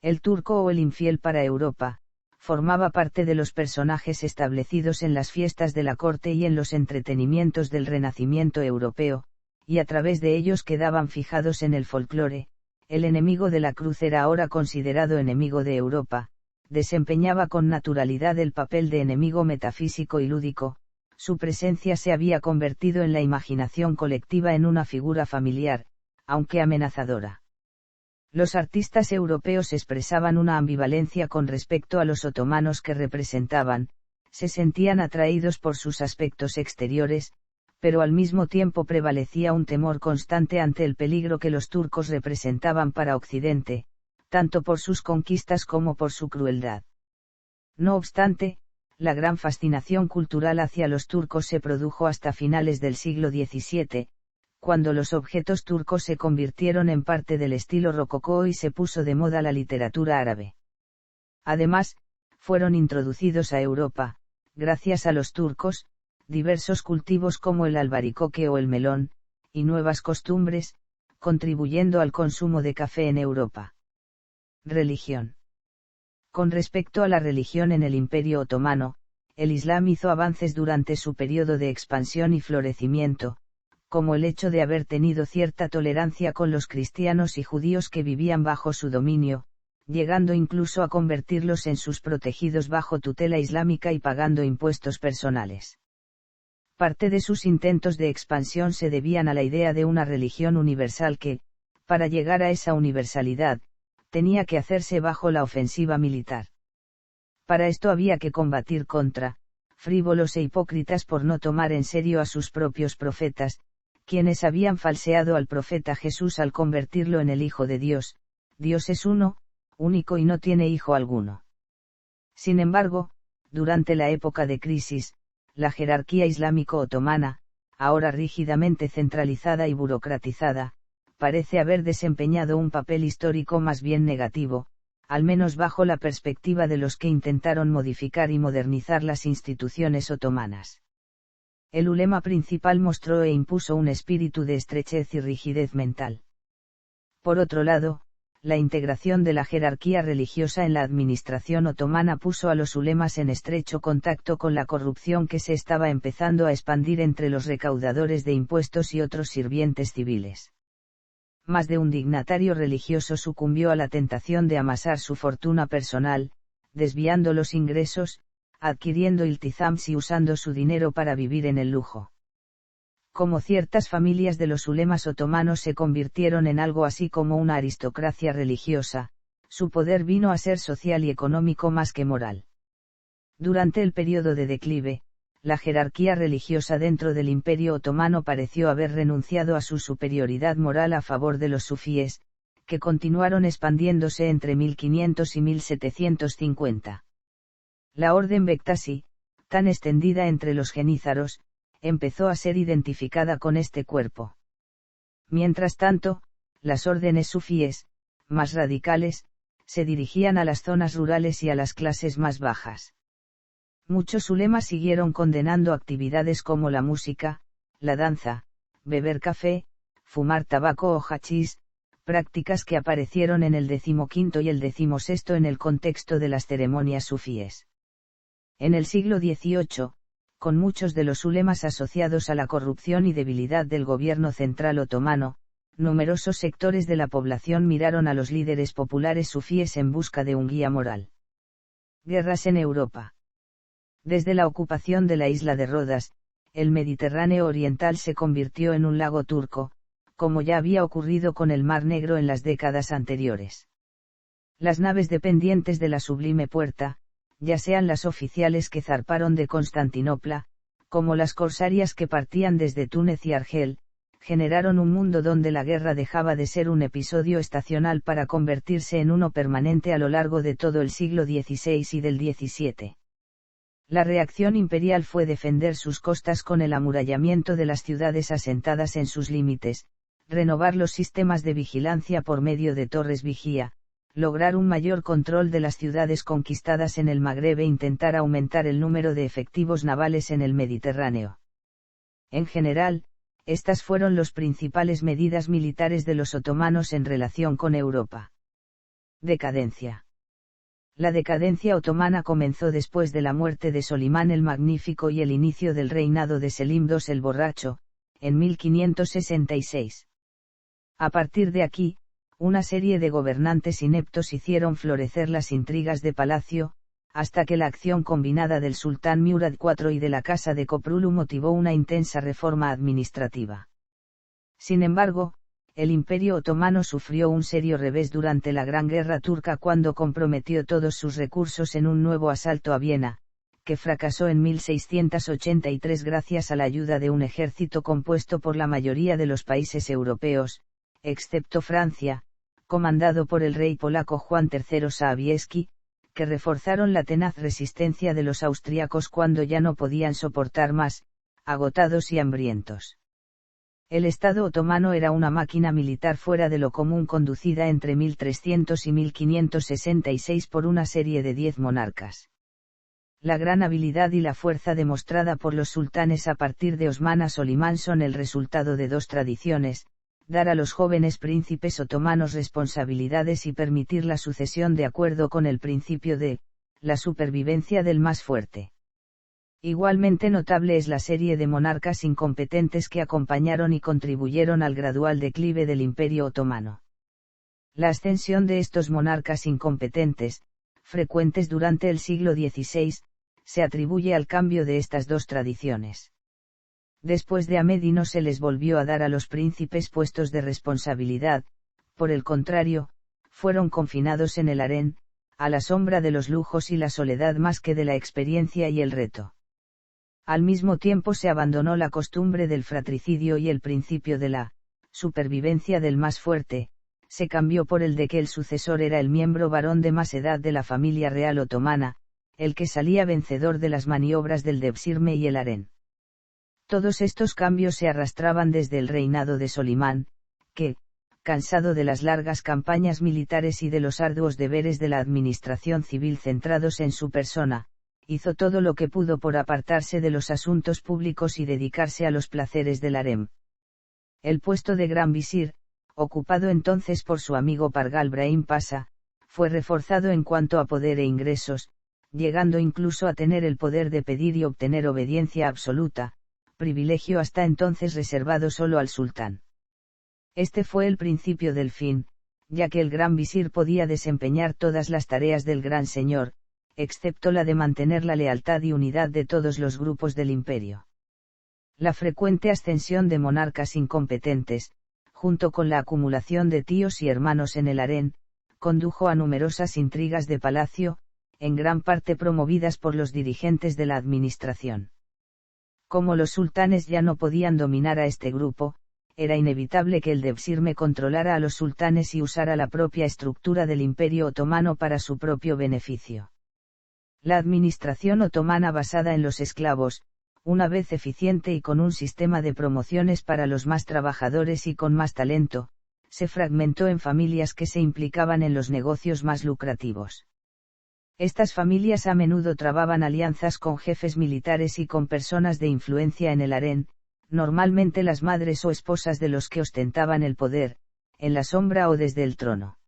El turco o el infiel para Europa, formaba parte de los personajes establecidos en las fiestas de la corte y en los entretenimientos del Renacimiento europeo, y a través de ellos quedaban fijados en el folclore. El enemigo de la cruz era ahora considerado enemigo de Europa, desempeñaba con naturalidad el papel de enemigo metafísico y lúdico. Su presencia se había convertido en la imaginación colectiva en una figura familiar, aunque amenazadora. Los artistas europeos expresaban una ambivalencia con respecto a los otomanos que representaban, se sentían atraídos por sus aspectos exteriores, pero al mismo tiempo prevalecía un temor constante ante el peligro que los turcos representaban para Occidente, tanto por sus conquistas como por su crueldad. No obstante, la gran fascinación cultural hacia los turcos se produjo hasta finales del siglo XVII, cuando los objetos turcos se convirtieron en parte del estilo rococó y se puso de moda la literatura árabe. Además, fueron introducidos a Europa, gracias a los turcos, diversos cultivos como el albaricoque o el melón, y nuevas costumbres, contribuyendo al consumo de café en Europa. Religión. Con respecto a la religión en el Imperio Otomano, el Islam hizo avances durante su periodo de expansión y florecimiento, como el hecho de haber tenido cierta tolerancia con los cristianos y judíos que vivían bajo su dominio, llegando incluso a convertirlos en sus protegidos bajo tutela islámica y pagando impuestos personales. Parte de sus intentos de expansión se debían a la idea de una religión universal que, para llegar a esa universalidad, tenía que hacerse bajo la ofensiva militar. Para esto había que combatir contra, frívolos e hipócritas por no tomar en serio a sus propios profetas, quienes habían falseado al profeta Jesús al convertirlo en el Hijo de Dios. Dios es uno, único y no tiene hijo alguno. Sin embargo, durante la época de crisis, la jerarquía islámico-otomana, ahora rígidamente centralizada y burocratizada, parece haber desempeñado un papel histórico más bien negativo, al menos bajo la perspectiva de los que intentaron modificar y modernizar las instituciones otomanas. El ulema principal mostró e impuso un espíritu de estrechez y rigidez mental. Por otro lado, la integración de la jerarquía religiosa en la administración otomana puso a los ulemas en estrecho contacto con la corrupción que se estaba empezando a expandir entre los recaudadores de impuestos y otros sirvientes civiles. Más de un dignatario religioso sucumbió a la tentación de amasar su fortuna personal, desviando los ingresos, adquiriendo iltizams y usando su dinero para vivir en el lujo. Como ciertas familias de los ulemas otomanos se convirtieron en algo así como una aristocracia religiosa, su poder vino a ser social y económico más que moral. Durante el periodo de declive, la jerarquía religiosa dentro del Imperio Otomano pareció haber renunciado a su superioridad moral a favor de los sufíes, que continuaron expandiéndose entre 1500 y 1750. La orden Bektashi, tan extendida entre los genízaros, empezó a ser identificada con este cuerpo. Mientras tanto, las órdenes sufíes, más radicales, se dirigían a las zonas rurales y a las clases más bajas. Muchos ulemas siguieron condenando actividades como la música, la danza, beber café, fumar tabaco o hachís, prácticas que aparecieron en el 15 y el 16 en el contexto de las ceremonias sufíes. En el siglo XVIII, con muchos de los ulemas asociados a la corrupción y debilidad del gobierno central otomano, numerosos sectores de la población miraron a los líderes populares sufíes en busca de un guía moral. Guerras en Europa. Desde la ocupación de la isla de Rodas, el Mediterráneo oriental se convirtió en un lago turco, como ya había ocurrido con el Mar Negro en las décadas anteriores. Las naves dependientes de la Sublime Puerta, ya sean las oficiales que zarparon de Constantinopla, como las corsarias que partían desde Túnez y Argel, generaron un mundo donde la guerra dejaba de ser un episodio estacional para convertirse en uno permanente a lo largo de todo el siglo XVI y del XVII. La reacción imperial fue defender sus costas con el amurallamiento de las ciudades asentadas en sus límites, renovar los sistemas de vigilancia por medio de torres vigía, lograr un mayor control de las ciudades conquistadas en el Magreb e intentar aumentar el número de efectivos navales en el Mediterráneo. En general, estas fueron las principales medidas militares de los otomanos en relación con Europa. Decadencia. La decadencia otomana comenzó después de la muerte de Solimán el Magnífico y el inicio del reinado de Selim II el Borracho, en 1566. A partir de aquí, una serie de gobernantes ineptos hicieron florecer las intrigas de palacio, hasta que la acción combinada del sultán Murad IV y de la Casa de Koprulu motivó una intensa reforma administrativa. Sin embargo, el Imperio Otomano sufrió un serio revés durante la Gran Guerra Turca cuando comprometió todos sus recursos en un nuevo asalto a Viena, que fracasó en 1683 gracias a la ayuda de un ejército compuesto por la mayoría de los países europeos, excepto Francia, comandado por el rey polaco Juan III Sobieski, que reforzaron la tenaz resistencia de los austriacos cuando ya no podían soportar más, agotados y hambrientos. El Estado otomano era una máquina militar fuera de lo común conducida entre 1300 y 1566 por una serie de 10 monarcas. La gran habilidad y la fuerza demostrada por los sultanes a partir de Osman a Solimán son el resultado de dos tradiciones: dar a los jóvenes príncipes otomanos responsabilidades y permitir la sucesión de acuerdo con el principio de la supervivencia del más fuerte. Igualmente notable es la serie de monarcas incompetentes que acompañaron y contribuyeron al gradual declive del Imperio Otomano. La ascensión de estos monarcas incompetentes, frecuentes durante el siglo XVI, se atribuye al cambio de estas dos tradiciones. Después de Ahmed no se les volvió a dar a los príncipes puestos de responsabilidad, por el contrario, fueron confinados en el harén, a la sombra de los lujos y la soledad más que de la experiencia y el reto. Al mismo tiempo se abandonó la costumbre del fratricidio y el principio de la supervivencia del más fuerte, se cambió por el de que el sucesor era el miembro varón de más edad de la familia real otomana, el que salía vencedor de las maniobras del Devşirme y el harén. Todos estos cambios se arrastraban desde el reinado de Solimán, que, cansado de las largas campañas militares y de los arduos deberes de la administración civil centrados en su persona, hizo todo lo que pudo por apartarse de los asuntos públicos y dedicarse a los placeres del harem. El puesto de gran visir, ocupado entonces por su amigo Pargal Brahim Pasa, fue reforzado en cuanto a poder e ingresos, llegando incluso a tener el poder de pedir y obtener obediencia absoluta, privilegio hasta entonces reservado solo al sultán. Este fue el principio del fin, ya que el gran visir podía desempeñar todas las tareas del gran señor, excepto la de mantener la lealtad y unidad de todos los grupos del imperio. La frecuente ascensión de monarcas incompetentes, junto con la acumulación de tíos y hermanos en el harén, condujo a numerosas intrigas de palacio, en gran parte promovidas por los dirigentes de la administración. Como los sultanes ya no podían dominar a este grupo, era inevitable que el Devşirme controlara a los sultanes y usara la propia estructura del Imperio Otomano para su propio beneficio. La administración otomana basada en los esclavos, una vez eficiente y con un sistema de promociones para los más trabajadores y con más talento, se fragmentó en familias que se implicaban en los negocios más lucrativos. Estas familias a menudo trababan alianzas con jefes militares y con personas de influencia en el harén, normalmente las madres o esposas de los que ostentaban el poder, en la sombra o desde el trono.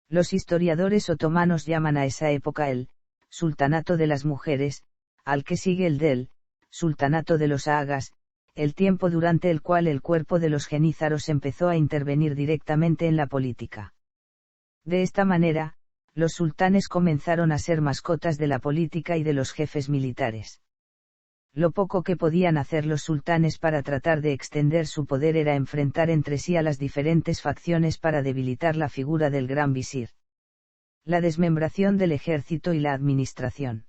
Los historiadores otomanos llaman a esa época el sultanato de las mujeres, al que sigue el del sultanato de los agas, el tiempo durante el cual el cuerpo de los genízaros empezó a intervenir directamente en la política. De esta manera, los sultanes comenzaron a ser mascotas de la política y de los jefes militares. Lo poco que podían hacer los sultanes para tratar de extender su poder era enfrentar entre sí a las diferentes facciones para debilitar la figura del gran visir. La desmembración del ejército y la administración.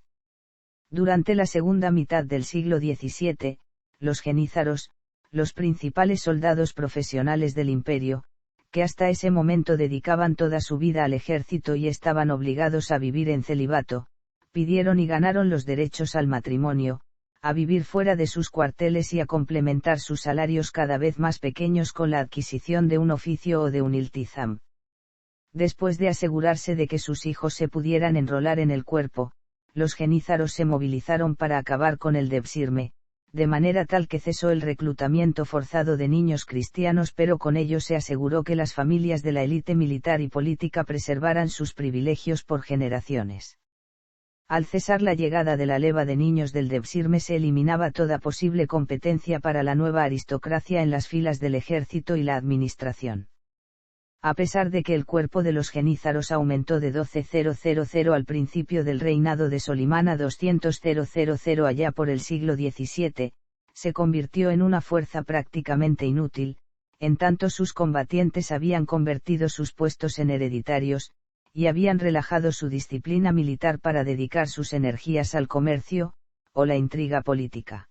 Durante la segunda mitad del siglo XVII, los genízaros, los principales soldados profesionales del imperio, que hasta ese momento dedicaban toda su vida al ejército y estaban obligados a vivir en celibato, pidieron y ganaron los derechos al matrimonio, a vivir fuera de sus cuarteles y a complementar sus salarios cada vez más pequeños con la adquisición de un oficio o de un iltizam. Después de asegurarse de que sus hijos se pudieran enrolar en el cuerpo, los genízaros se movilizaron para acabar con el Devşirme, de manera tal que cesó el reclutamiento forzado de niños cristianos, pero con ello se aseguró que las familias de la élite militar y política preservaran sus privilegios por generaciones. Al cesar la llegada de la leva de niños del Devşirme se eliminaba toda posible competencia para la nueva aristocracia en las filas del ejército y la administración. A pesar de que el cuerpo de los genízaros aumentó de 12.000 al principio del reinado de Solimán a 200.000 allá por el siglo XVII, se convirtió en una fuerza prácticamente inútil, en tanto sus combatientes habían convertido sus puestos en hereditarios, y habían relajado su disciplina militar para dedicar sus energías al comercio, o la intriga política.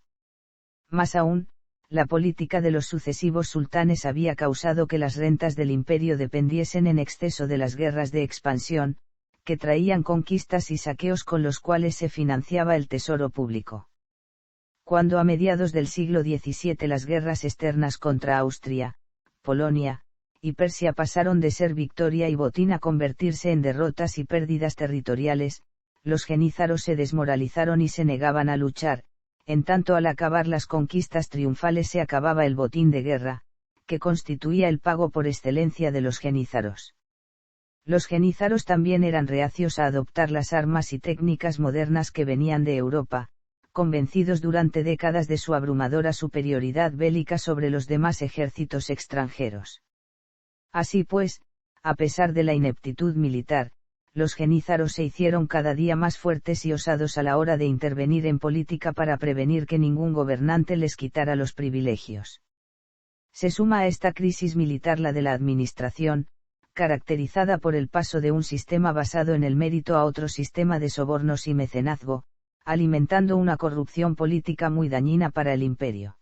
Más aún, la política de los sucesivos sultanes había causado que las rentas del imperio dependiesen en exceso de las guerras de expansión, que traían conquistas y saqueos con los cuales se financiaba el tesoro público. Cuando a mediados del siglo XVII las guerras externas contra Austria, Polonia y Persia pasaron de ser victoria y botín a convertirse en derrotas y pérdidas territoriales, los genízaros se desmoralizaron y se negaban a luchar. En tanto al acabar las conquistas triunfales se acababa el botín de guerra, que constituía el pago por excelencia de los genízaros. Los genízaros también eran reacios a adoptar las armas y técnicas modernas que venían de Europa, convencidos durante décadas de su abrumadora superioridad bélica sobre los demás ejércitos extranjeros. Así pues, a pesar de la ineptitud militar, los genízaros se hicieron cada día más fuertes y osados a la hora de intervenir en política para prevenir que ningún gobernante les quitara los privilegios. Se suma a esta crisis militar la de la administración, caracterizada por el paso de un sistema basado en el mérito a otro sistema de sobornos y mecenazgo, alimentando una corrupción política muy dañina para el imperio.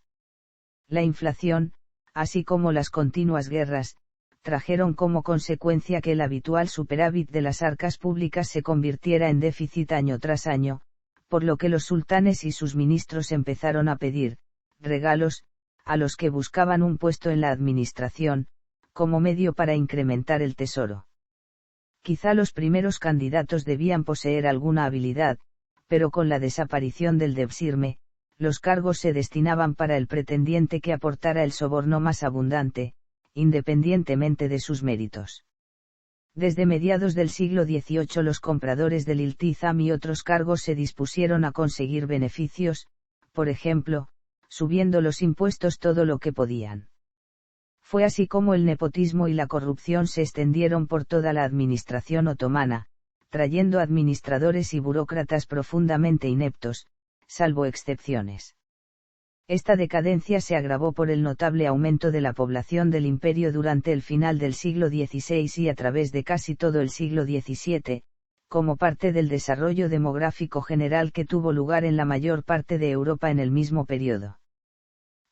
La inflación, así como las continuas guerras, trajeron como consecuencia que el habitual superávit de las arcas públicas se convirtiera en déficit año tras año, por lo que los sultanes y sus ministros empezaron a pedir regalos, a los que buscaban un puesto en la administración, como medio para incrementar el tesoro. Quizá los primeros candidatos debían poseer alguna habilidad, pero con la desaparición del devshirme, los cargos se destinaban para el pretendiente que aportara el soborno más abundante, independientemente de sus méritos. Desde mediados del siglo XVIII los compradores del iltizam y otros cargos se dispusieron a conseguir beneficios, por ejemplo, subiendo los impuestos todo lo que podían. Fue así como el nepotismo y la corrupción se extendieron por toda la administración otomana, trayendo administradores y burócratas profundamente ineptos, salvo excepciones. Esta decadencia se agravó por el notable aumento de la población del imperio durante el final del siglo XVI y a través de casi todo el siglo XVII, como parte del desarrollo demográfico general que tuvo lugar en la mayor parte de Europa en el mismo periodo.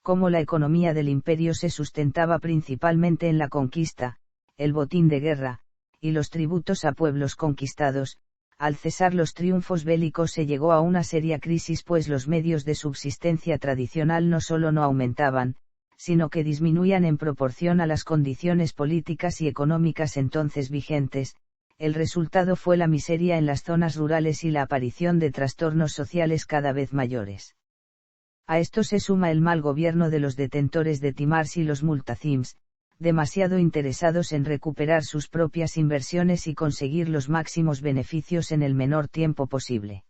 Como la economía del imperio se sustentaba principalmente en la conquista, el botín de guerra, y los tributos a pueblos conquistados, al cesar los triunfos bélicos se llegó a una seria crisis pues los medios de subsistencia tradicional no solo no aumentaban, sino que disminuían en proporción a las condiciones políticas y económicas entonces vigentes. El resultado fue la miseria en las zonas rurales y la aparición de trastornos sociales cada vez mayores. A esto se suma el mal gobierno de los detentores de timars y los multacims, demasiado interesados en recuperar sus propias inversiones y conseguir los máximos beneficios en el menor tiempo posible.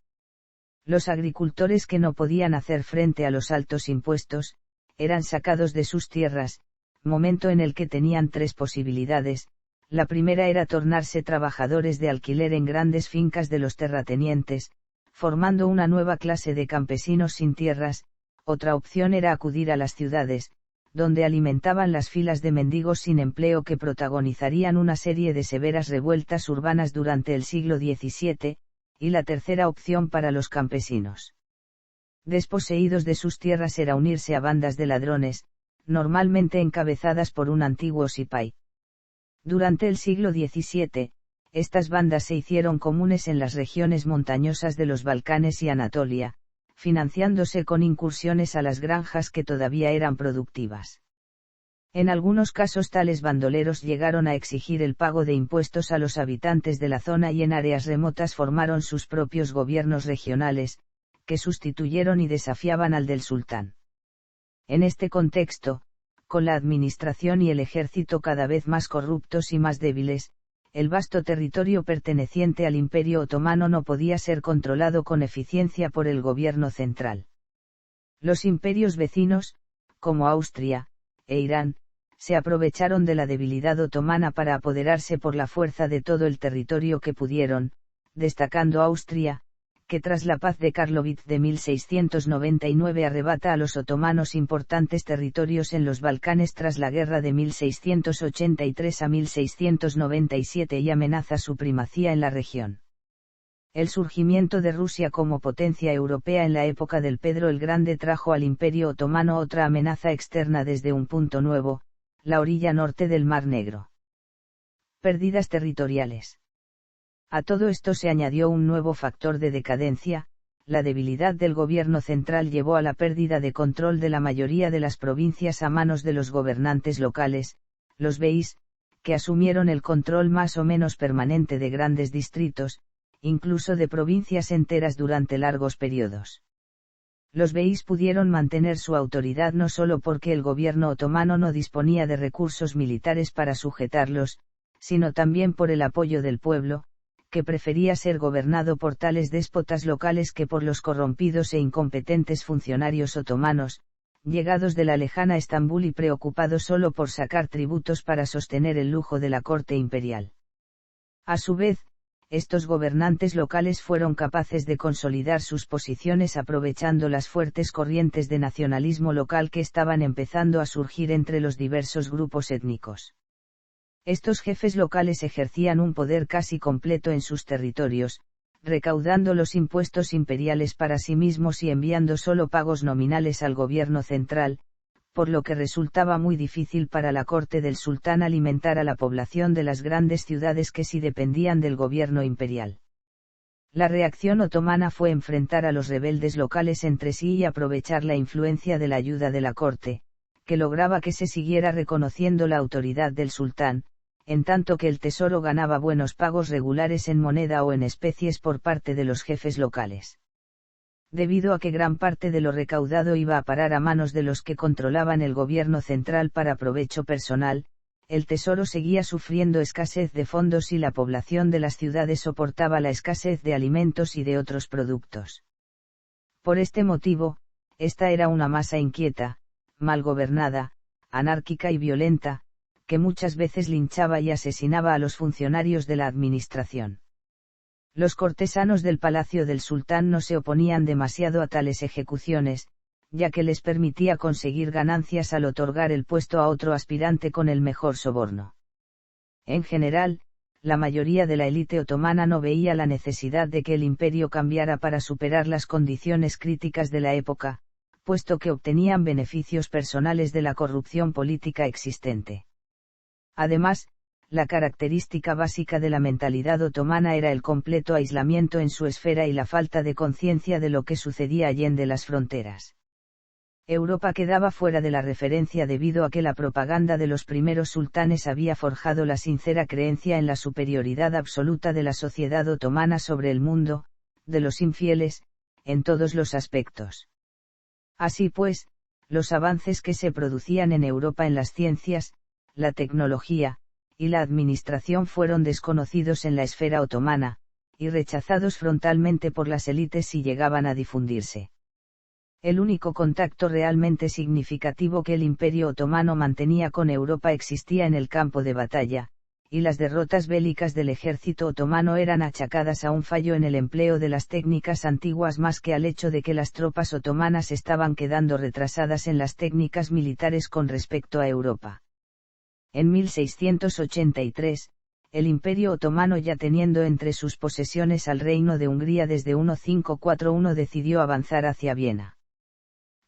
Los agricultores que no podían hacer frente a los altos impuestos, eran sacados de sus tierras, momento en el que tenían tres posibilidades. La primera era tornarse trabajadores de alquiler en grandes fincas de los terratenientes, formando una nueva clase de campesinos sin tierras. Otra opción era acudir a las ciudades, donde alimentaban las filas de mendigos sin empleo que protagonizarían una serie de severas revueltas urbanas durante el siglo XVII, y la tercera opción para los campesinos desposeídos de sus tierras era unirse a bandas de ladrones, normalmente encabezadas por un antiguo sipay. Durante el siglo XVII, estas bandas se hicieron comunes en las regiones montañosas de los Balcanes y Anatolia, financiándose con incursiones a las granjas que todavía eran productivas. En algunos casos tales bandoleros llegaron a exigir el pago de impuestos a los habitantes de la zona y en áreas remotas formaron sus propios gobiernos regionales, que sustituyeron y desafiaban al del sultán. En este contexto, con la administración y el ejército cada vez más corruptos y más débiles, el vasto territorio perteneciente al Imperio Otomano no podía ser controlado con eficiencia por el gobierno central. Los imperios vecinos, como Austria e Irán, se aprovecharon de la debilidad otomana para apoderarse por la fuerza de todo el territorio que pudieron, destacando Austria, que tras la paz de Karlovy de 1699 arrebata a los otomanos importantes territorios en los Balcanes tras la guerra de 1683 a 1697 y amenaza su primacía en la región. El surgimiento de Rusia como potencia europea en la época del Pedro el Grande trajo al Imperio Otomano otra amenaza externa desde un punto nuevo, la orilla norte del Mar Negro. Pérdidas territoriales. A todo esto se añadió un nuevo factor de decadencia. La debilidad del gobierno central llevó a la pérdida de control de la mayoría de las provincias a manos de los gobernantes locales, los beys, que asumieron el control más o menos permanente de grandes distritos, incluso de provincias enteras durante largos periodos. Los beys pudieron mantener su autoridad no solo porque el gobierno otomano no disponía de recursos militares para sujetarlos, sino también por el apoyo del pueblo, que prefería ser gobernado por tales déspotas locales que por los corrompidos e incompetentes funcionarios otomanos, llegados de la lejana Estambul y preocupados solo por sacar tributos para sostener el lujo de la corte imperial. A su vez, estos gobernantes locales fueron capaces de consolidar sus posiciones aprovechando las fuertes corrientes de nacionalismo local que estaban empezando a surgir entre los diversos grupos étnicos. Estos jefes locales ejercían un poder casi completo en sus territorios, recaudando los impuestos imperiales para sí mismos y enviando solo pagos nominales al gobierno central, por lo que resultaba muy difícil para la corte del sultán alimentar a la población de las grandes ciudades que sí dependían del gobierno imperial. La reacción otomana fue enfrentar a los rebeldes locales entre sí y aprovechar la influencia de la ayuda de la corte, que lograba que se siguiera reconociendo la autoridad del sultán, en tanto que el tesoro ganaba buenos pagos regulares en moneda o en especies por parte de los jefes locales. Debido a que gran parte de lo recaudado iba a parar a manos de los que controlaban el gobierno central para provecho personal, el tesoro seguía sufriendo escasez de fondos y la población de las ciudades soportaba la escasez de alimentos y de otros productos. Por este motivo, esta era una masa inquieta, mal gobernada, anárquica y violenta, que muchas veces linchaba y asesinaba a los funcionarios de la administración. Los cortesanos del palacio del sultán no se oponían demasiado a tales ejecuciones, ya que les permitía conseguir ganancias al otorgar el puesto a otro aspirante con el mejor soborno. En general, la mayoría de la élite otomana no veía la necesidad de que el imperio cambiara para superar las condiciones críticas de la época, puesto que obtenían beneficios personales de la corrupción política existente. Además, la característica básica de la mentalidad otomana era el completo aislamiento en su esfera y la falta de conciencia de lo que sucedía allende las fronteras. Europa quedaba fuera de la referencia debido a que la propaganda de los primeros sultanes había forjado la sincera creencia en la superioridad absoluta de la sociedad otomana sobre el mundo, de los infieles, en todos los aspectos. Así pues, los avances que se producían en Europa en las ciencias, la tecnología, y la administración fueron desconocidos en la esfera otomana, y rechazados frontalmente por las élites si llegaban a difundirse. El único contacto realmente significativo que el Imperio Otomano mantenía con Europa existía en el campo de batalla, y las derrotas bélicas del ejército otomano eran achacadas a un fallo en el empleo de las técnicas antiguas más que al hecho de que las tropas otomanas estaban quedando retrasadas en las técnicas militares con respecto a Europa. En 1683, el Imperio Otomano, ya teniendo entre sus posesiones al Reino de Hungría desde 1541, decidió avanzar hacia Viena.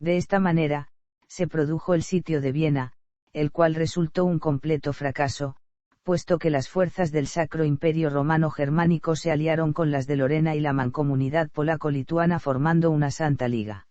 De esta manera, se produjo el sitio de Viena, el cual resultó un completo fracaso, puesto que las fuerzas del Sacro Imperio Romano Germánico se aliaron con las de Lorena y la Mancomunidad Polaco-Lituana formando una Santa Liga.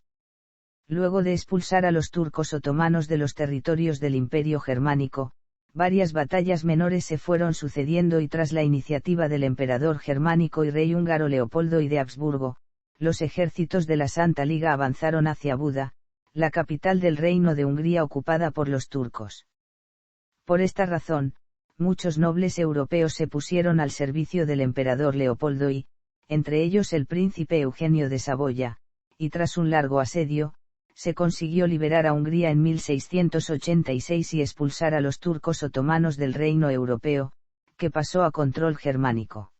Luego de expulsar a los turcos otomanos de los territorios del Imperio Germánico, varias batallas menores se fueron sucediendo y tras la iniciativa del emperador germánico y rey húngaro Leopoldo I de Habsburgo, los ejércitos de la Santa Liga avanzaron hacia Buda, la capital del Reino de Hungría ocupada por los turcos. Por esta razón, muchos nobles europeos se pusieron al servicio del emperador Leopoldo I, entre ellos el príncipe Eugenio de Saboya, y tras un largo asedio, se consiguió liberar a Hungría en 1686 y expulsar a los turcos otomanos del reino europeo, que pasó a control germánico.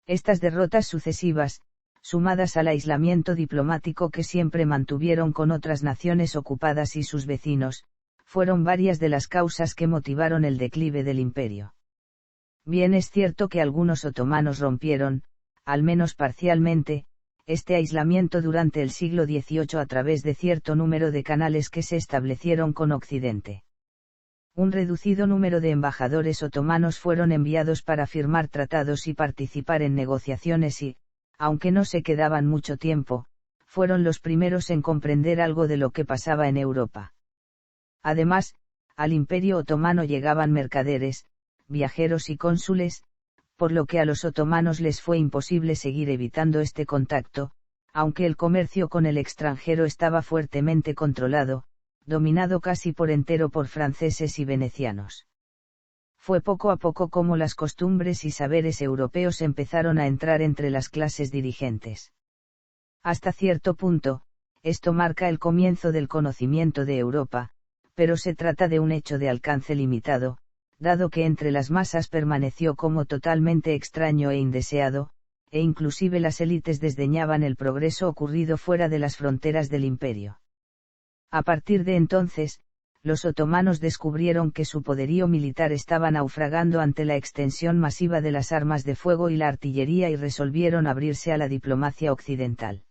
Estas derrotas sucesivas, sumadas al aislamiento diplomático que siempre mantuvieron con otras naciones ocupadas y sus vecinos, fueron varias de las causas que motivaron el declive del imperio. Bien es cierto que algunos otomanos rompieron, al menos parcialmente, este aislamiento durante el siglo XVIII a través de cierto número de canales que se establecieron con Occidente. Un reducido número de embajadores otomanos fueron enviados para firmar tratados y participar en negociaciones y, aunque no se quedaban mucho tiempo, fueron los primeros en comprender algo de lo que pasaba en Europa. Además, al Imperio Otomano llegaban mercaderes, viajeros y cónsules, por lo que a los otomanos les fue imposible seguir evitando este contacto, aunque el comercio con el extranjero estaba fuertemente controlado, dominado casi por entero por franceses y venecianos. Fue poco a poco como las costumbres y saberes europeos empezaron a entrar entre las clases dirigentes. Hasta cierto punto, esto marca el comienzo del conocimiento de Europa, pero se trata de un hecho de alcance limitado, dado que entre las masas permaneció como totalmente extraño e indeseado, e inclusive las élites desdeñaban el progreso ocurrido fuera de las fronteras del imperio. A partir de entonces, los otomanos descubrieron que su poderío militar estaba naufragando ante la extensión masiva de las armas de fuego y la artillería y resolvieron abrirse a la diplomacia occidental.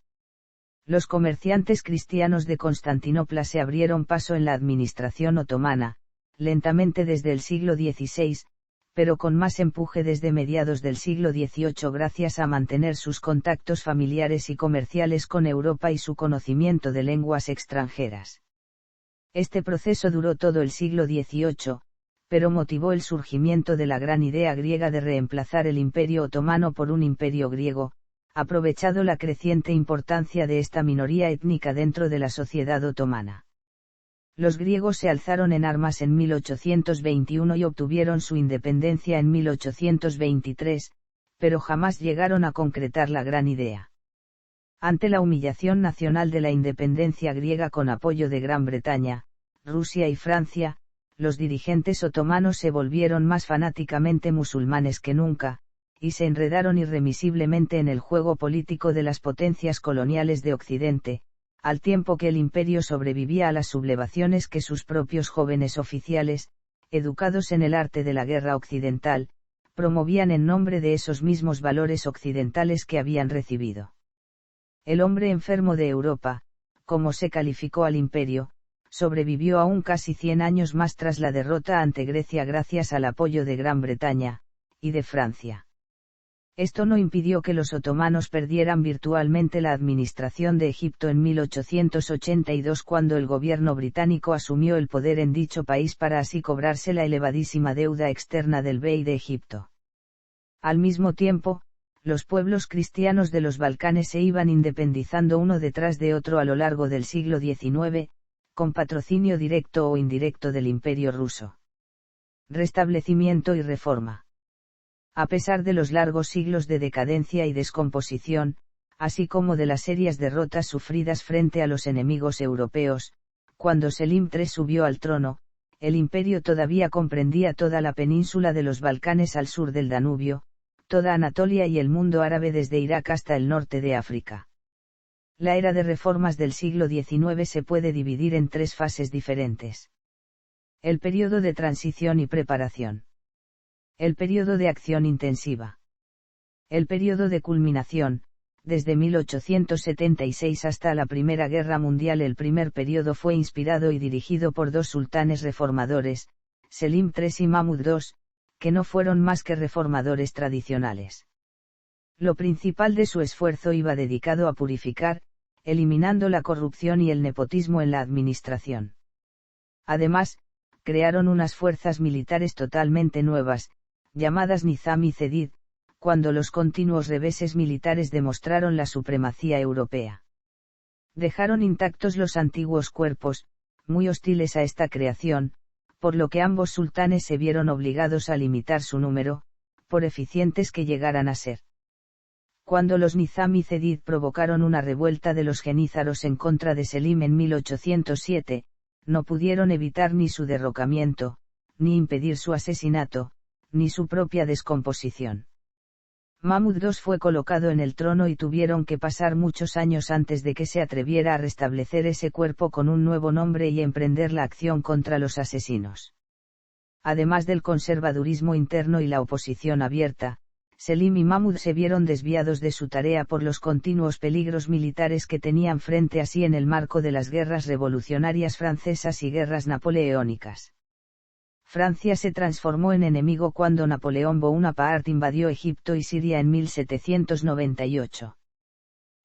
Los comerciantes cristianos de Constantinopla se abrieron paso en la administración otomana, lentamente desde el siglo XVI, pero con más empuje desde mediados del siglo XVIII gracias a mantener sus contactos familiares y comerciales con Europa y su conocimiento de lenguas extranjeras. Este proceso duró todo el siglo XVIII, pero motivó el surgimiento de la gran idea griega de reemplazar el Imperio Otomano por un imperio griego, aprovechado la creciente importancia de esta minoría étnica dentro de la sociedad otomana. Los griegos se alzaron en armas en 1821 y obtuvieron su independencia en 1823, pero jamás llegaron a concretar la gran idea. Ante la humillación nacional de la independencia griega con apoyo de Gran Bretaña, Rusia y Francia, los dirigentes otomanos se volvieron más fanáticamente musulmanes que nunca, y se enredaron irremisiblemente en el juego político de las potencias coloniales de Occidente, al tiempo que el imperio sobrevivía a las sublevaciones que sus propios jóvenes oficiales, educados en el arte de la guerra occidental, promovían en nombre de esos mismos valores occidentales que habían recibido. El hombre enfermo de Europa, como se calificó al imperio, sobrevivió aún casi 100 años más tras la derrota ante Grecia gracias al apoyo de Gran Bretaña, y de Francia. Esto no impidió que los otomanos perdieran virtualmente la administración de Egipto en 1882 cuando el gobierno británico asumió el poder en dicho país para así cobrarse la elevadísima deuda externa del bey de Egipto. Al mismo tiempo, los pueblos cristianos de los Balcanes se iban independizando uno detrás de otro a lo largo del siglo XIX, con patrocinio directo o indirecto del Imperio ruso. Restablecimiento y reforma. A pesar de los largos siglos de decadencia y descomposición, así como de las serias derrotas sufridas frente a los enemigos europeos, cuando Selim III subió al trono, el imperio todavía comprendía toda la península de los Balcanes al sur del Danubio, toda Anatolia y el mundo árabe desde Irak hasta el norte de África. La era de reformas del siglo XIX se puede dividir en 3 fases diferentes. El periodo de transición y preparación. El periodo de acción intensiva. El periodo de culminación, desde 1876 hasta la Primera Guerra Mundial. El primer periodo fue inspirado y dirigido por 2 sultanes reformadores, Selim III y Mahmud II, que no fueron más que reformadores tradicionales. Lo principal de su esfuerzo iba dedicado a purificar, eliminando la corrupción y el nepotismo en la administración. Además, crearon unas fuerzas militares totalmente nuevas, llamadas Nizam y Cedid, cuando los continuos reveses militares demostraron la supremacía europea. Dejaron intactos los antiguos cuerpos, muy hostiles a esta creación, por lo que ambos sultanes se vieron obligados a limitar su número, por eficientes que llegaran a ser. Cuando los Nizam y Cedid provocaron una revuelta de los genízaros en contra de Selim en 1807, no pudieron evitar ni su derrocamiento, ni impedir su asesinato, ni su propia descomposición. Mahmud II fue colocado en el trono y tuvieron que pasar muchos años antes de que se atreviera a restablecer ese cuerpo con un nuevo nombre y emprender la acción contra los asesinos. Además del conservadurismo interno y la oposición abierta, Selim y Mahmud se vieron desviados de su tarea por los continuos peligros militares que tenían frente a sí en el marco de las guerras revolucionarias francesas y guerras napoleónicas. Francia se transformó en enemigo cuando Napoleón Bonaparte invadió Egipto y Siria en 1798.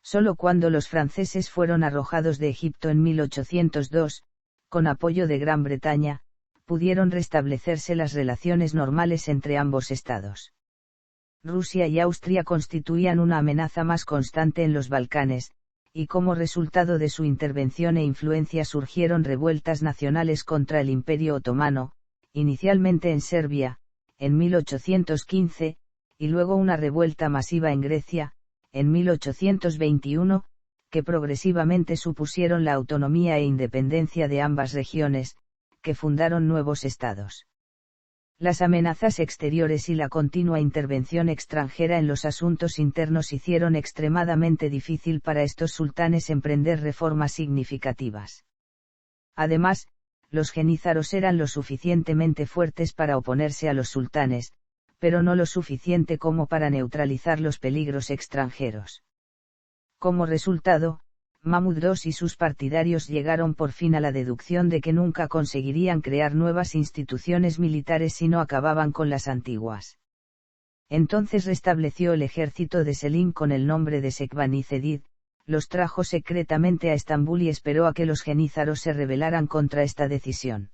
Solo cuando los franceses fueron arrojados de Egipto en 1802, con apoyo de Gran Bretaña, pudieron restablecerse las relaciones normales entre ambos estados. Rusia y Austria constituían una amenaza más constante en los Balcanes, y como resultado de su intervención e influencia surgieron revueltas nacionales contra el Imperio Otomano, inicialmente en Serbia, en 1815, y luego una revuelta masiva en Grecia, en 1821, que progresivamente supusieron la autonomía e independencia de ambas regiones, que fundaron nuevos estados. Las amenazas exteriores y la continua intervención extranjera en los asuntos internos hicieron extremadamente difícil para estos sultanes emprender reformas significativas. Además, los genízaros eran lo suficientemente fuertes para oponerse a los sultanes, pero no lo suficiente como para neutralizar los peligros extranjeros. Como resultado, Mahmud II y sus partidarios llegaron por fin a la deducción de que nunca conseguirían crear nuevas instituciones militares si no acababan con las antiguas. Entonces restableció el ejército de Selim con el nombre de Sekbani Cedid, los trajo secretamente a Estambul y esperó a que los genízaros se rebelaran contra esta decisión.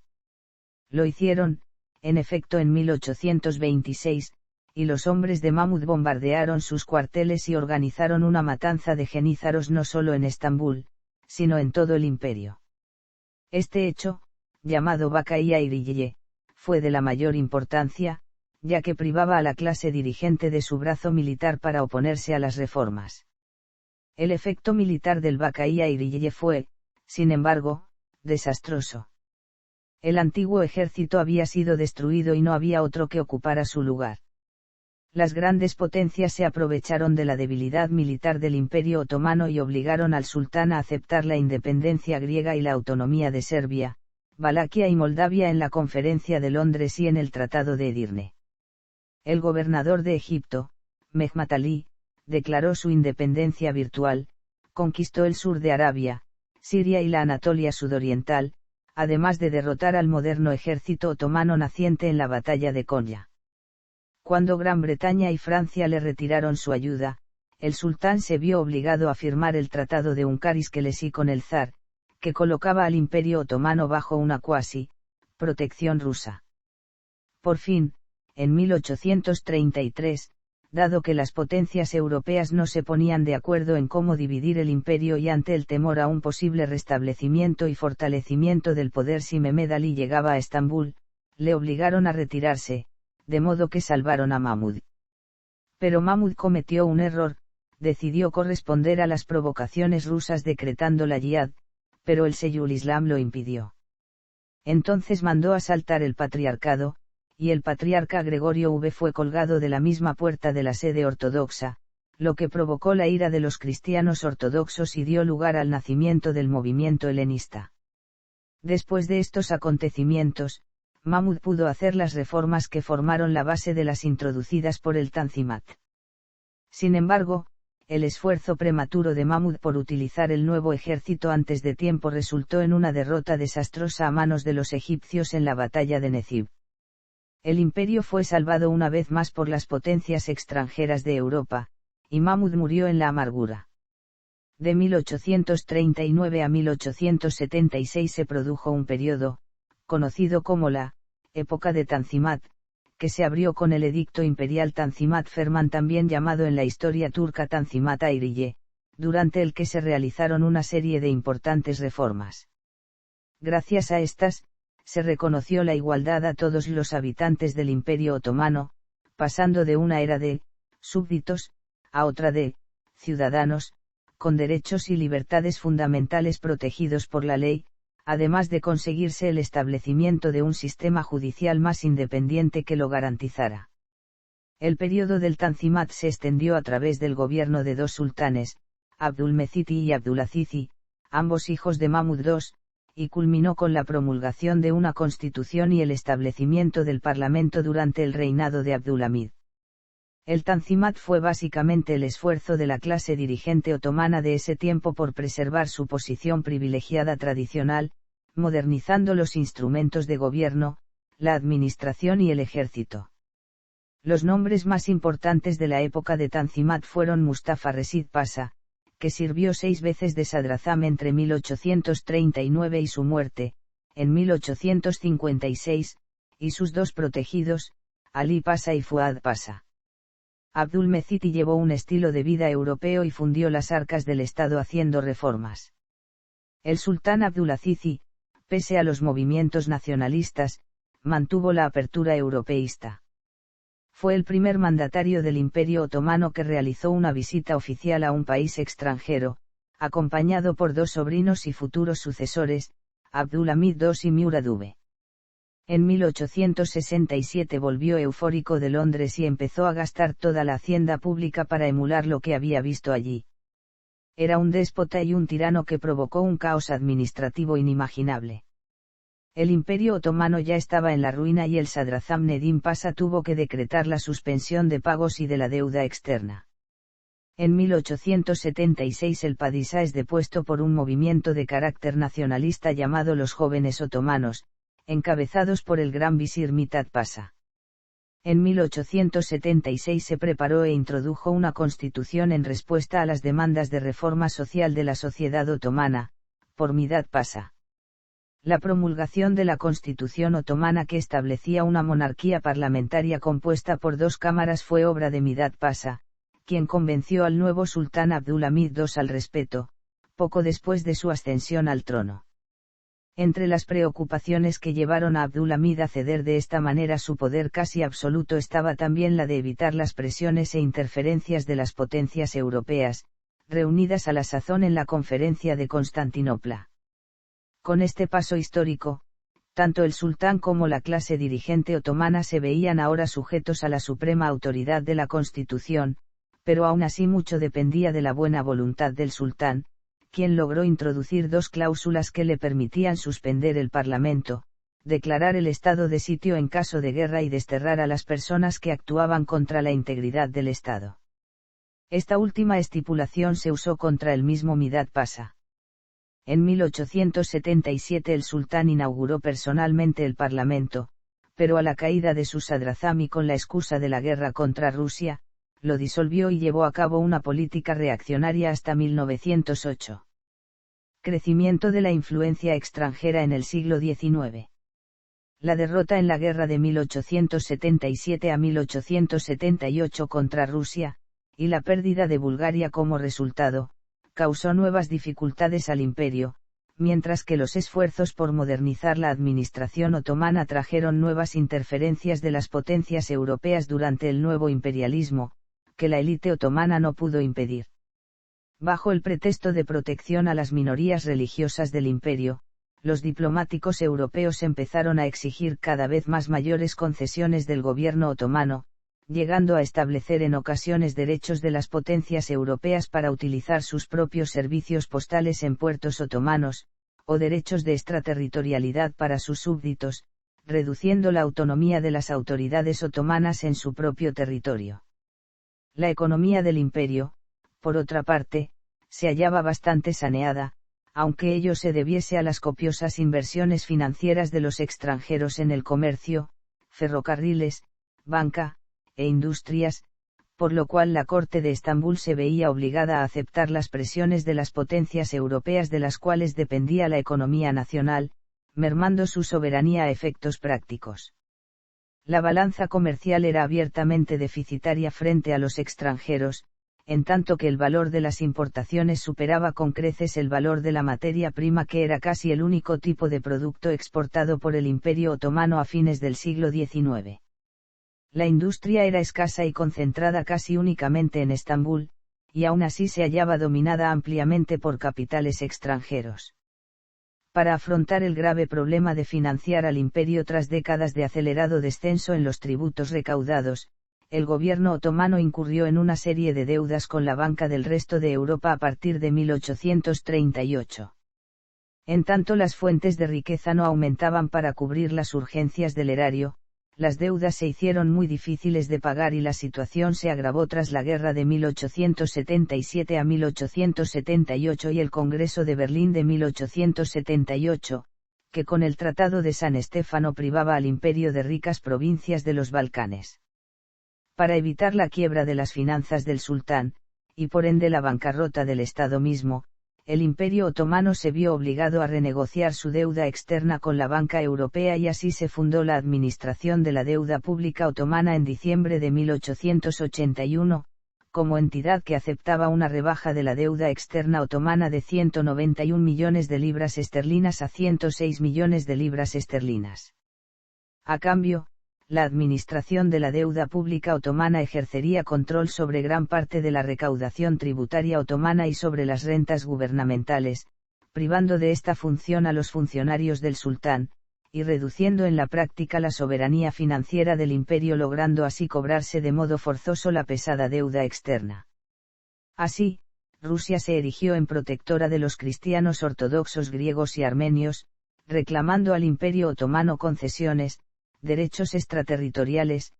Lo hicieron, en efecto, en 1826, y los hombres de Mahmud bombardearon sus cuarteles y organizaron una matanza de genízaros no solo en Estambul, sino en todo el imperio. Este hecho, llamado Vakaiya Iriye, fue de la mayor importancia, ya que privaba a la clase dirigente de su brazo militar para oponerse a las reformas. El efecto militar del Vakaiya Iriye fue, sin embargo, desastroso. El antiguo ejército había sido destruido y no había otro que ocupara su lugar. Las grandes potencias se aprovecharon de la debilidad militar del Imperio Otomano y obligaron al sultán a aceptar la independencia griega y la autonomía de Serbia, Valaquia y Moldavia en la Conferencia de Londres y en el Tratado de Edirne. El gobernador de Egipto, Mehmet Ali, declaró su independencia virtual, conquistó el sur de Arabia, Siria y la Anatolia sudoriental, además de derrotar al moderno ejército otomano naciente en la batalla de Konya. Cuando Gran Bretaña y Francia le retiraron su ayuda, el sultán se vio obligado a firmar el Tratado de Uncariskelesi con el zar, que colocaba al Imperio Otomano bajo una protección rusa. Por fin, en 1833, dado que las potencias europeas no se ponían de acuerdo en cómo dividir el imperio y ante el temor a un posible restablecimiento y fortalecimiento del poder si Mehmed Ali llegaba a Estambul, le obligaron a retirarse, de modo que salvaron a Mahmud. Pero Mahmud cometió un error, decidió corresponder a las provocaciones rusas decretando la yihad, pero el Seyhul Islam lo impidió. Entonces mandó asaltar el patriarcado, y el patriarca Gregorio V fue colgado de la misma puerta de la sede ortodoxa, lo que provocó la ira de los cristianos ortodoxos y dio lugar al nacimiento del movimiento helenista. Después de estos acontecimientos, Mahmud pudo hacer las reformas que formaron la base de las introducidas por el Tanzimat. Sin embargo, el esfuerzo prematuro de Mahmud por utilizar el nuevo ejército antes de tiempo resultó en una derrota desastrosa a manos de los egipcios en la batalla de Nezib. El imperio fue salvado una vez más por las potencias extranjeras de Europa, y Mahmud murió en la amargura. De 1839 a 1876 se produjo un periodo, conocido como la época de Tanzimat, que se abrió con el edicto imperial Tanzimat Ferman, también llamado en la historia turca Tanzimat Airiye, durante el que se realizaron una serie de importantes reformas. Gracias a estas, se reconoció la igualdad a todos los habitantes del Imperio Otomano, pasando de una era de súbditos a otra de ciudadanos, con derechos y libertades fundamentales protegidos por la ley, además de conseguirse el establecimiento de un sistema judicial más independiente que lo garantizara. El período del Tanzimat se extendió a través del gobierno de dos sultanes, Abdülmecit y Abdulaziz, ambos hijos de Mahmud II, y culminó con la promulgación de una constitución y el establecimiento del parlamento durante el reinado de Abdülhamid. El Tanzimat fue básicamente el esfuerzo de la clase dirigente otomana de ese tiempo por preservar su posición privilegiada tradicional, modernizando los instrumentos de gobierno, la administración y el ejército. Los nombres más importantes de la época de Tanzimat fueron Mustafa Reşid Pasha, que sirvió 6 veces de Sadrazam entre 1839 y su muerte, en 1856, y sus dos protegidos, Ali Pasha y Fuad Pasha. Abdülmecit llevó un estilo de vida europeo y fundió las arcas del Estado haciendo reformas. El sultán Abdulaziz, pese a los movimientos nacionalistas, mantuvo la apertura europeísta. Fue el primer mandatario del Imperio Otomano que realizó una visita oficial a un país extranjero, acompañado por dos sobrinos y futuros sucesores, Abdülhamid II y Murad V. En 1867 volvió eufórico de Londres y empezó a gastar toda la hacienda pública para emular lo que había visto allí. Era un déspota y un tirano que provocó un caos administrativo inimaginable. El Imperio Otomano ya estaba en la ruina y el Sadrazam Nedim Pasha tuvo que decretar la suspensión de pagos y de la deuda externa. En 1876 el padishah es depuesto por un movimiento de carácter nacionalista llamado los Jóvenes Otomanos, encabezados por el gran visir Mithat Pasha. En 1876 se preparó e introdujo una constitución en respuesta a las demandas de reforma social de la sociedad otomana, por Mithat Pasha. La promulgación de la Constitución otomana que establecía una monarquía parlamentaria compuesta por dos cámaras fue obra de Mithat Pasha, quien convenció al nuevo sultán Abdulhamid II al respeto, poco después de su ascensión al trono. Entre las preocupaciones que llevaron a Abdulhamid a ceder de esta manera su poder casi absoluto estaba también la de evitar las presiones e interferencias de las potencias europeas, reunidas a la sazón en la Conferencia de Constantinopla. Con este paso histórico, tanto el sultán como la clase dirigente otomana se veían ahora sujetos a la suprema autoridad de la Constitución, pero aún así mucho dependía de la buena voluntad del sultán, quien logró introducir dos cláusulas que le permitían suspender el Parlamento, declarar el estado de sitio en caso de guerra y desterrar a las personas que actuaban contra la integridad del Estado. Esta última estipulación se usó contra el mismo Mithat Pasha. En 1877 el sultán inauguró personalmente el Parlamento, pero a la caída de su Sadrazam y con la excusa de la guerra contra Rusia, lo disolvió y llevó a cabo una política reaccionaria hasta 1908. Crecimiento de la influencia extranjera en el siglo XIX. La derrota en la guerra de 1877 a 1878 contra Rusia, y la pérdida de Bulgaria como resultado, causó nuevas dificultades al imperio, mientras que los esfuerzos por modernizar la administración otomana trajeron nuevas interferencias de las potencias europeas durante el nuevo imperialismo, que la élite otomana no pudo impedir. Bajo el pretexto de protección a las minorías religiosas del imperio, los diplomáticos europeos empezaron a exigir cada vez más mayores concesiones del gobierno otomano, llegando a establecer en ocasiones derechos de las potencias europeas para utilizar sus propios servicios postales en puertos otomanos, o derechos de extraterritorialidad para sus súbditos, reduciendo la autonomía de las autoridades otomanas en su propio territorio. La economía del imperio, por otra parte, se hallaba bastante saneada, aunque ello se debiese a las copiosas inversiones financieras de los extranjeros en el comercio, ferrocarriles, banca, e industrias, por lo cual la corte de Estambul se veía obligada a aceptar las presiones de las potencias europeas de las cuales dependía la economía nacional, mermando su soberanía a efectos prácticos. La balanza comercial era abiertamente deficitaria frente a los extranjeros, en tanto que el valor de las importaciones superaba con creces el valor de la materia prima, que era casi el único tipo de producto exportado por el Imperio Otomano a fines del siglo XIX. La industria era escasa y concentrada casi únicamente en Estambul, y aún así se hallaba dominada ampliamente por capitales extranjeros. Para afrontar el grave problema de financiar al imperio tras décadas de acelerado descenso en los tributos recaudados, el gobierno otomano incurrió en una serie de deudas con la banca del resto de Europa a partir de 1838. En tanto las fuentes de riqueza no aumentaban para cubrir las urgencias del erario, las deudas se hicieron muy difíciles de pagar y la situación se agravó tras la guerra de 1877 a 1878 y el Congreso de Berlín de 1878, que con el Tratado de San Estefano privaba al imperio de ricas provincias de los Balcanes. Para evitar la quiebra de las finanzas del sultán, y por ende la bancarrota del Estado mismo, el Imperio Otomano se vio obligado a renegociar su deuda externa con la banca europea y así se fundó la Administración de la Deuda Pública Otomana en diciembre de 1881, como entidad que aceptaba una rebaja de la deuda externa otomana de 191 millones de libras esterlinas a 106 millones de libras esterlinas. A cambio, la administración de la deuda pública otomana ejercería control sobre gran parte de la recaudación tributaria otomana y sobre las rentas gubernamentales, privando de esta función a los funcionarios del sultán, y reduciendo en la práctica la soberanía financiera del imperio, logrando así cobrarse de modo forzoso la pesada deuda externa. Así, Rusia se erigió en protectora de los cristianos ortodoxos griegos y armenios, reclamando al imperio otomano concesiones, derechos extraterritoriales,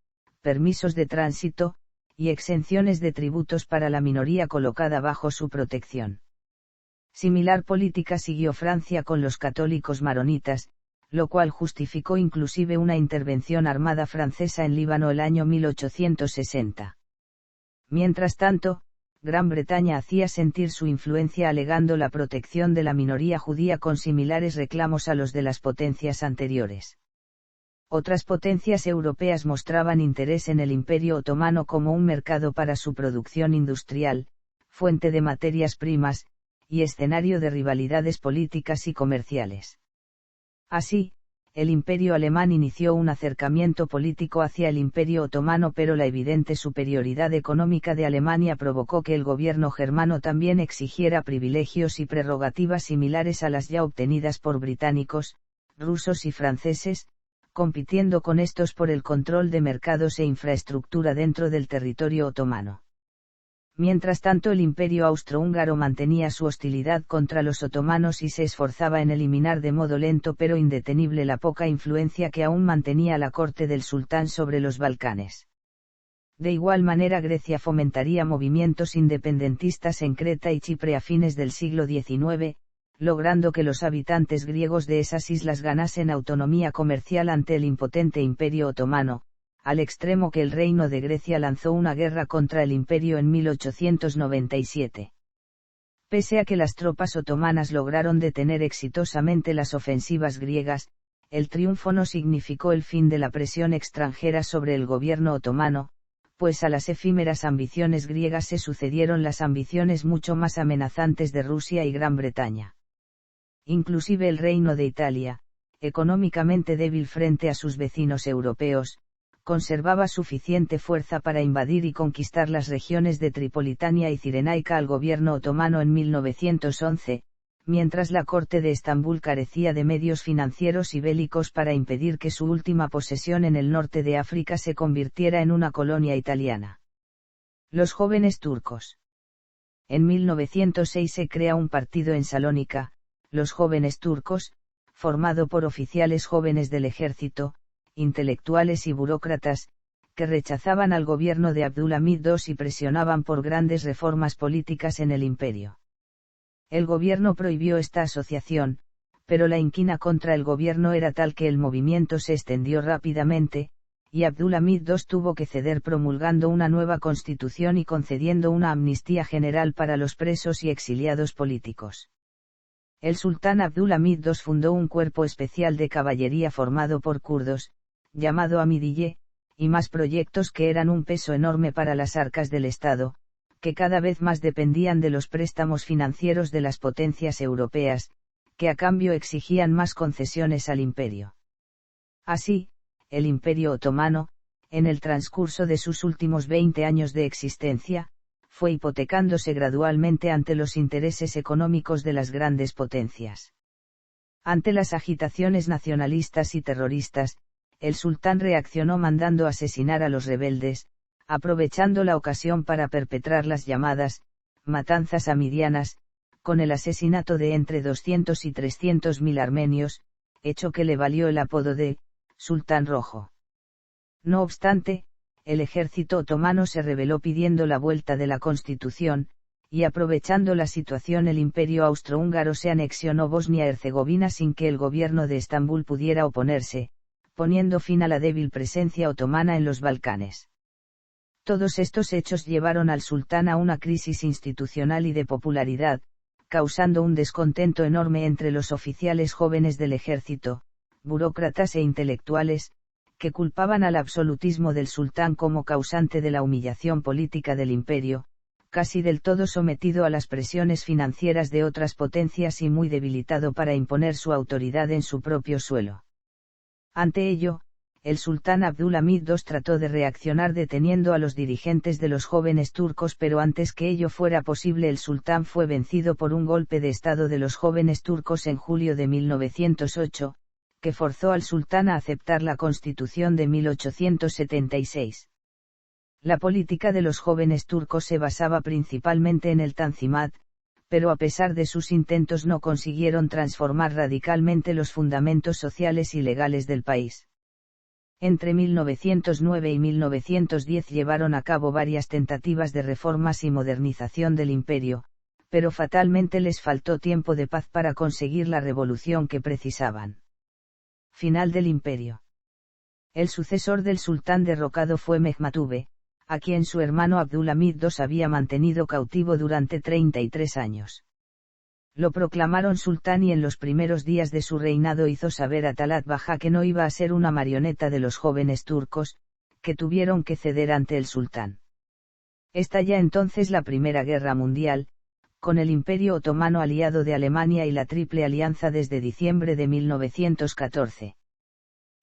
permisos de tránsito, y exenciones de tributos para la minoría colocada bajo su protección. Similar política siguió Francia con los católicos maronitas, lo cual justificó inclusive una intervención armada francesa en Líbano el año 1860. Mientras tanto, Gran Bretaña hacía sentir su influencia alegando la protección de la minoría judía con similares reclamos a los de las potencias anteriores. Otras potencias europeas mostraban interés en el Imperio Otomano como un mercado para su producción industrial, fuente de materias primas, y escenario de rivalidades políticas y comerciales. Así, el Imperio alemán inició un acercamiento político hacia el Imperio Otomano, pero la evidente superioridad económica de Alemania provocó que el gobierno germano también exigiera privilegios y prerrogativas similares a las ya obtenidas por británicos, rusos y franceses, compitiendo con estos por el control de mercados e infraestructura dentro del territorio otomano. Mientras tanto, el Imperio austrohúngaro mantenía su hostilidad contra los otomanos y se esforzaba en eliminar de modo lento pero indetenible la poca influencia que aún mantenía la corte del sultán sobre los Balcanes. De igual manera, Grecia fomentaría movimientos independentistas en Creta y Chipre a fines del siglo XIX, logrando que los habitantes griegos de esas islas ganasen autonomía comercial ante el impotente Imperio otomano, al extremo que el Reino de Grecia lanzó una guerra contra el imperio en 1897. Pese a que las tropas otomanas lograron detener exitosamente las ofensivas griegas, el triunfo no significó el fin de la presión extranjera sobre el gobierno otomano, pues a las efímeras ambiciones griegas se sucedieron las ambiciones mucho más amenazantes de Rusia y Gran Bretaña. Inclusive el Reino de Italia, económicamente débil frente a sus vecinos europeos, conservaba suficiente fuerza para invadir y conquistar las regiones de Tripolitania y Cirenaica al gobierno otomano en 1911, mientras la corte de Estambul carecía de medios financieros y bélicos para impedir que su última posesión en el norte de África se convirtiera en una colonia italiana. Los jóvenes turcos. En 1906 se crea un partido en Salónica, los jóvenes turcos, formado por oficiales jóvenes del ejército, intelectuales y burócratas, que rechazaban al gobierno de Abdülhamid II y presionaban por grandes reformas políticas en el imperio. El gobierno prohibió esta asociación, pero la inquina contra el gobierno era tal que el movimiento se extendió rápidamente, y Abdülhamid II tuvo que ceder promulgando una nueva constitución y concediendo una amnistía general para los presos y exiliados políticos. El sultán Abdülhamid II fundó un cuerpo especial de caballería formado por kurdos, llamado Amidiye, y más proyectos que eran un peso enorme para las arcas del Estado, que cada vez más dependían de los préstamos financieros de las potencias europeas, que a cambio exigían más concesiones al imperio. Así, el Imperio otomano, en el transcurso de sus últimos 20 años de existencia, fue hipotecándose gradualmente ante los intereses económicos de las grandes potencias. Ante las agitaciones nacionalistas y terroristas, el sultán reaccionó mandando asesinar a los rebeldes, aprovechando la ocasión para perpetrar las llamadas matanzas amidianas, con el asesinato de entre 200 y 300.000 armenios, hecho que le valió el apodo de Sultán Rojo. No obstante, el ejército otomano se rebeló pidiendo la vuelta de la Constitución, y aprovechando la situación el Imperio austrohúngaro se anexionó Bosnia-Herzegovina sin que el gobierno de Estambul pudiera oponerse, poniendo fin a la débil presencia otomana en los Balcanes. Todos estos hechos llevaron al sultán a una crisis institucional y de popularidad, causando un descontento enorme entre los oficiales jóvenes del ejército, burócratas e intelectuales, que culpaban al absolutismo del sultán como causante de la humillación política del imperio, casi del todo sometido a las presiones financieras de otras potencias y muy debilitado para imponer su autoridad en su propio suelo. Ante ello, el sultán Abdülhamid II trató de reaccionar deteniendo a los dirigentes de los jóvenes turcos, pero antes que ello fuera posible el sultán fue vencido por un golpe de estado de los jóvenes turcos en julio de 1908, que forzó al sultán a aceptar la constitución de 1876. La política de los jóvenes turcos se basaba principalmente en el Tanzimat, pero a pesar de sus intentos no consiguieron transformar radicalmente los fundamentos sociales y legales del país. Entre 1909 y 1910 llevaron a cabo varias tentativas de reformas y modernización del imperio, pero fatalmente les faltó tiempo de paz para conseguir la revolución que precisaban. Final del imperio. El sucesor del sultán derrocado fue Mehmetube, a quien su hermano Abdulhamid II había mantenido cautivo durante 33 años. Lo proclamaron sultán y en los primeros días de su reinado hizo saber a Talat Baja que no iba a ser una marioneta de los jóvenes turcos, que tuvieron que ceder ante el sultán. Estalla entonces la Primera Guerra Mundial, con el Imperio Otomano aliado de Alemania y la Triple Alianza desde diciembre de 1914.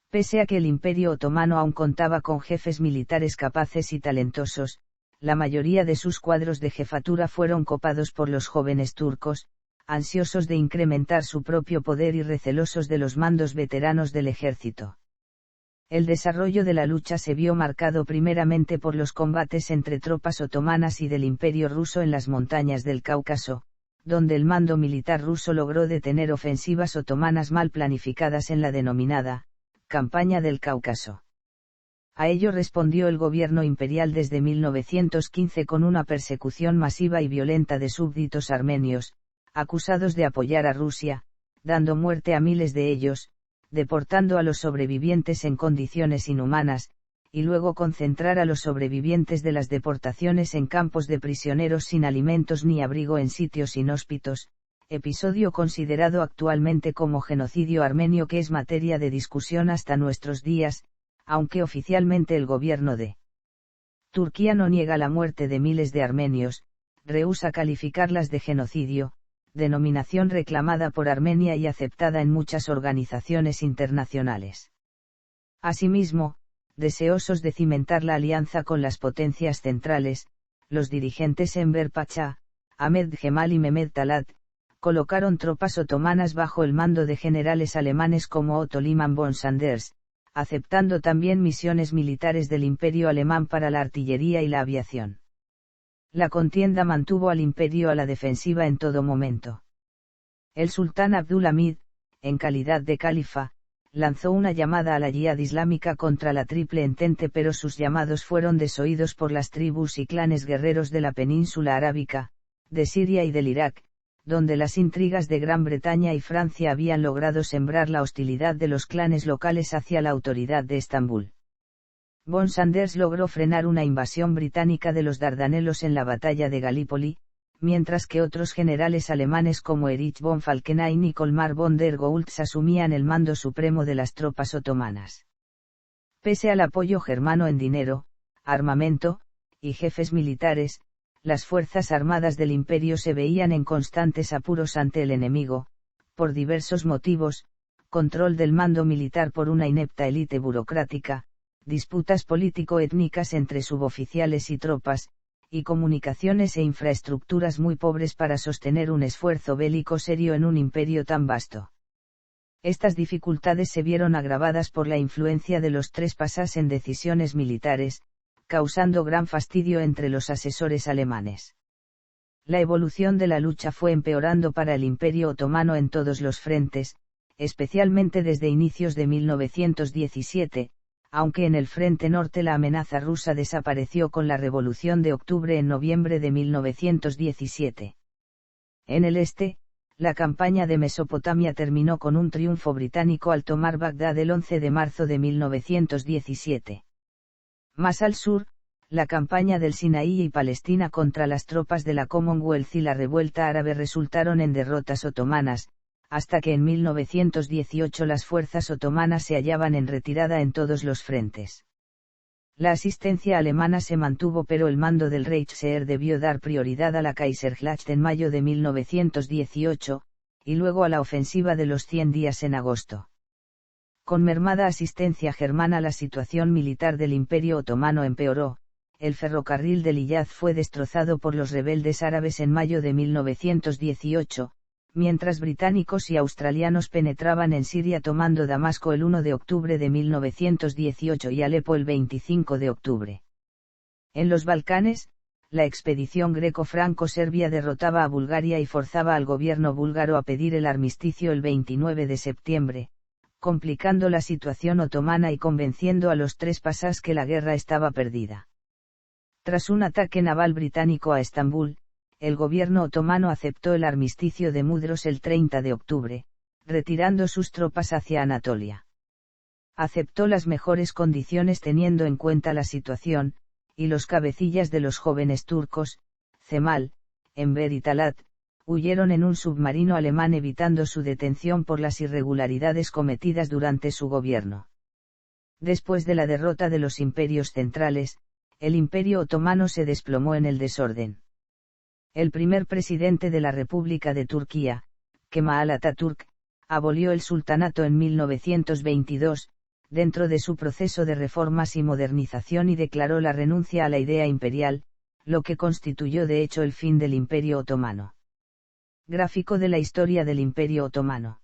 Pese a que el Imperio Otomano aún contaba con jefes militares capaces y talentosos, la mayoría de sus cuadros de jefatura fueron copados por los jóvenes turcos, ansiosos de incrementar su propio poder y recelosos de los mandos veteranos del ejército. El desarrollo de la lucha se vio marcado primeramente por los combates entre tropas otomanas y del Imperio ruso en las montañas del Cáucaso, donde el mando militar ruso logró detener ofensivas otomanas mal planificadas en la denominada Campaña del Cáucaso. A ello respondió el gobierno imperial desde 1915 con una persecución masiva y violenta de súbditos armenios, acusados de apoyar a Rusia, dando muerte a miles de ellos, deportando a los sobrevivientes en condiciones inhumanas, y luego concentrar a los sobrevivientes de las deportaciones en campos de prisioneros sin alimentos ni abrigo en sitios inhóspitos, episodio considerado actualmente como genocidio armenio que es materia de discusión hasta nuestros días, aunque oficialmente el gobierno de Turquía no niega la muerte de miles de armenios, rehúsa calificarlas de genocidio, denominación reclamada por Armenia y aceptada en muchas organizaciones internacionales. Asimismo, deseosos de cimentar la alianza con las potencias centrales, los dirigentes Enver Pacha, Ahmed Gemal y Mehmet Talat, colocaron tropas otomanas bajo el mando de generales alemanes como Otto Liman von Sanders, aceptando también misiones militares del Imperio alemán para la artillería y la aviación. La contienda mantuvo al imperio a la defensiva en todo momento. El sultán Abdulhamid, en calidad de califa, lanzó una llamada a la yihad islámica contra la Triple Entente, pero sus llamados fueron desoídos por las tribus y clanes guerreros de la península arábica, de Siria y del Irak, donde las intrigas de Gran Bretaña y Francia habían logrado sembrar la hostilidad de los clanes locales hacia la autoridad de Estambul. Von Sanders logró frenar una invasión británica de los Dardanelos en la batalla de Galípoli, mientras que otros generales alemanes como Erich von Falkenhayn y Colmar von der Goltz asumían el mando supremo de las tropas otomanas. Pese al apoyo germano en dinero, armamento, y jefes militares, las fuerzas armadas del imperio se veían en constantes apuros ante el enemigo, por diversos motivos: control del mando militar por una inepta élite burocrática, disputas político-étnicas entre suboficiales y tropas, y comunicaciones e infraestructuras muy pobres para sostener un esfuerzo bélico serio en un imperio tan vasto. Estas dificultades se vieron agravadas por la influencia de los tres pasás en decisiones militares, causando gran fastidio entre los asesores alemanes. La evolución de la lucha fue empeorando para el Imperio Otomano en todos los frentes, especialmente desde inicios de 1917, aunque en el frente norte la amenaza rusa desapareció con la Revolución de Octubre en noviembre de 1917. En el este, la campaña de Mesopotamia terminó con un triunfo británico al tomar Bagdad el 11 de marzo de 1917. Más al sur, la campaña del Sinaí y Palestina contra las tropas de la Commonwealth y la revuelta árabe resultaron en derrotas otomanas, hasta que en 1918 las fuerzas otomanas se hallaban en retirada en todos los frentes. La asistencia alemana se mantuvo, pero el mando del Reichsheer debió dar prioridad a la Kaiserschlacht en mayo de 1918, y luego a la ofensiva de los 100 días en agosto. Con mermada asistencia germana, la situación militar del Imperio Otomano empeoró. El ferrocarril de Liyaz fue destrozado por los rebeldes árabes en mayo de 1918, mientras británicos y australianos penetraban en Siria tomando Damasco el 1 de octubre de 1918 y Alepo el 25 de octubre. En los Balcanes, la expedición greco-franco-serbia derrotaba a Bulgaria y forzaba al gobierno búlgaro a pedir el armisticio el 29 de septiembre, complicando la situación otomana y convenciendo a los tres pasás que la guerra estaba perdida. Tras un ataque naval británico a Estambul, el gobierno otomano aceptó el armisticio de Mudros el 30 de octubre, retirando sus tropas hacia Anatolia. Aceptó las mejores condiciones teniendo en cuenta la situación, y los cabecillas de los jóvenes turcos, Cemal, Enver y Talat, huyeron en un submarino alemán evitando su detención por las irregularidades cometidas durante su gobierno. Después de la derrota de los imperios centrales, el Imperio Otomano se desplomó en el desorden. El primer presidente de la República de Turquía, Kemal Atatürk, abolió el sultanato en 1922, dentro de su proceso de reformas y modernización, y declaró la renuncia a la idea imperial, lo que constituyó de hecho el fin del Imperio Otomano. Gráfico de la historia del Imperio Otomano.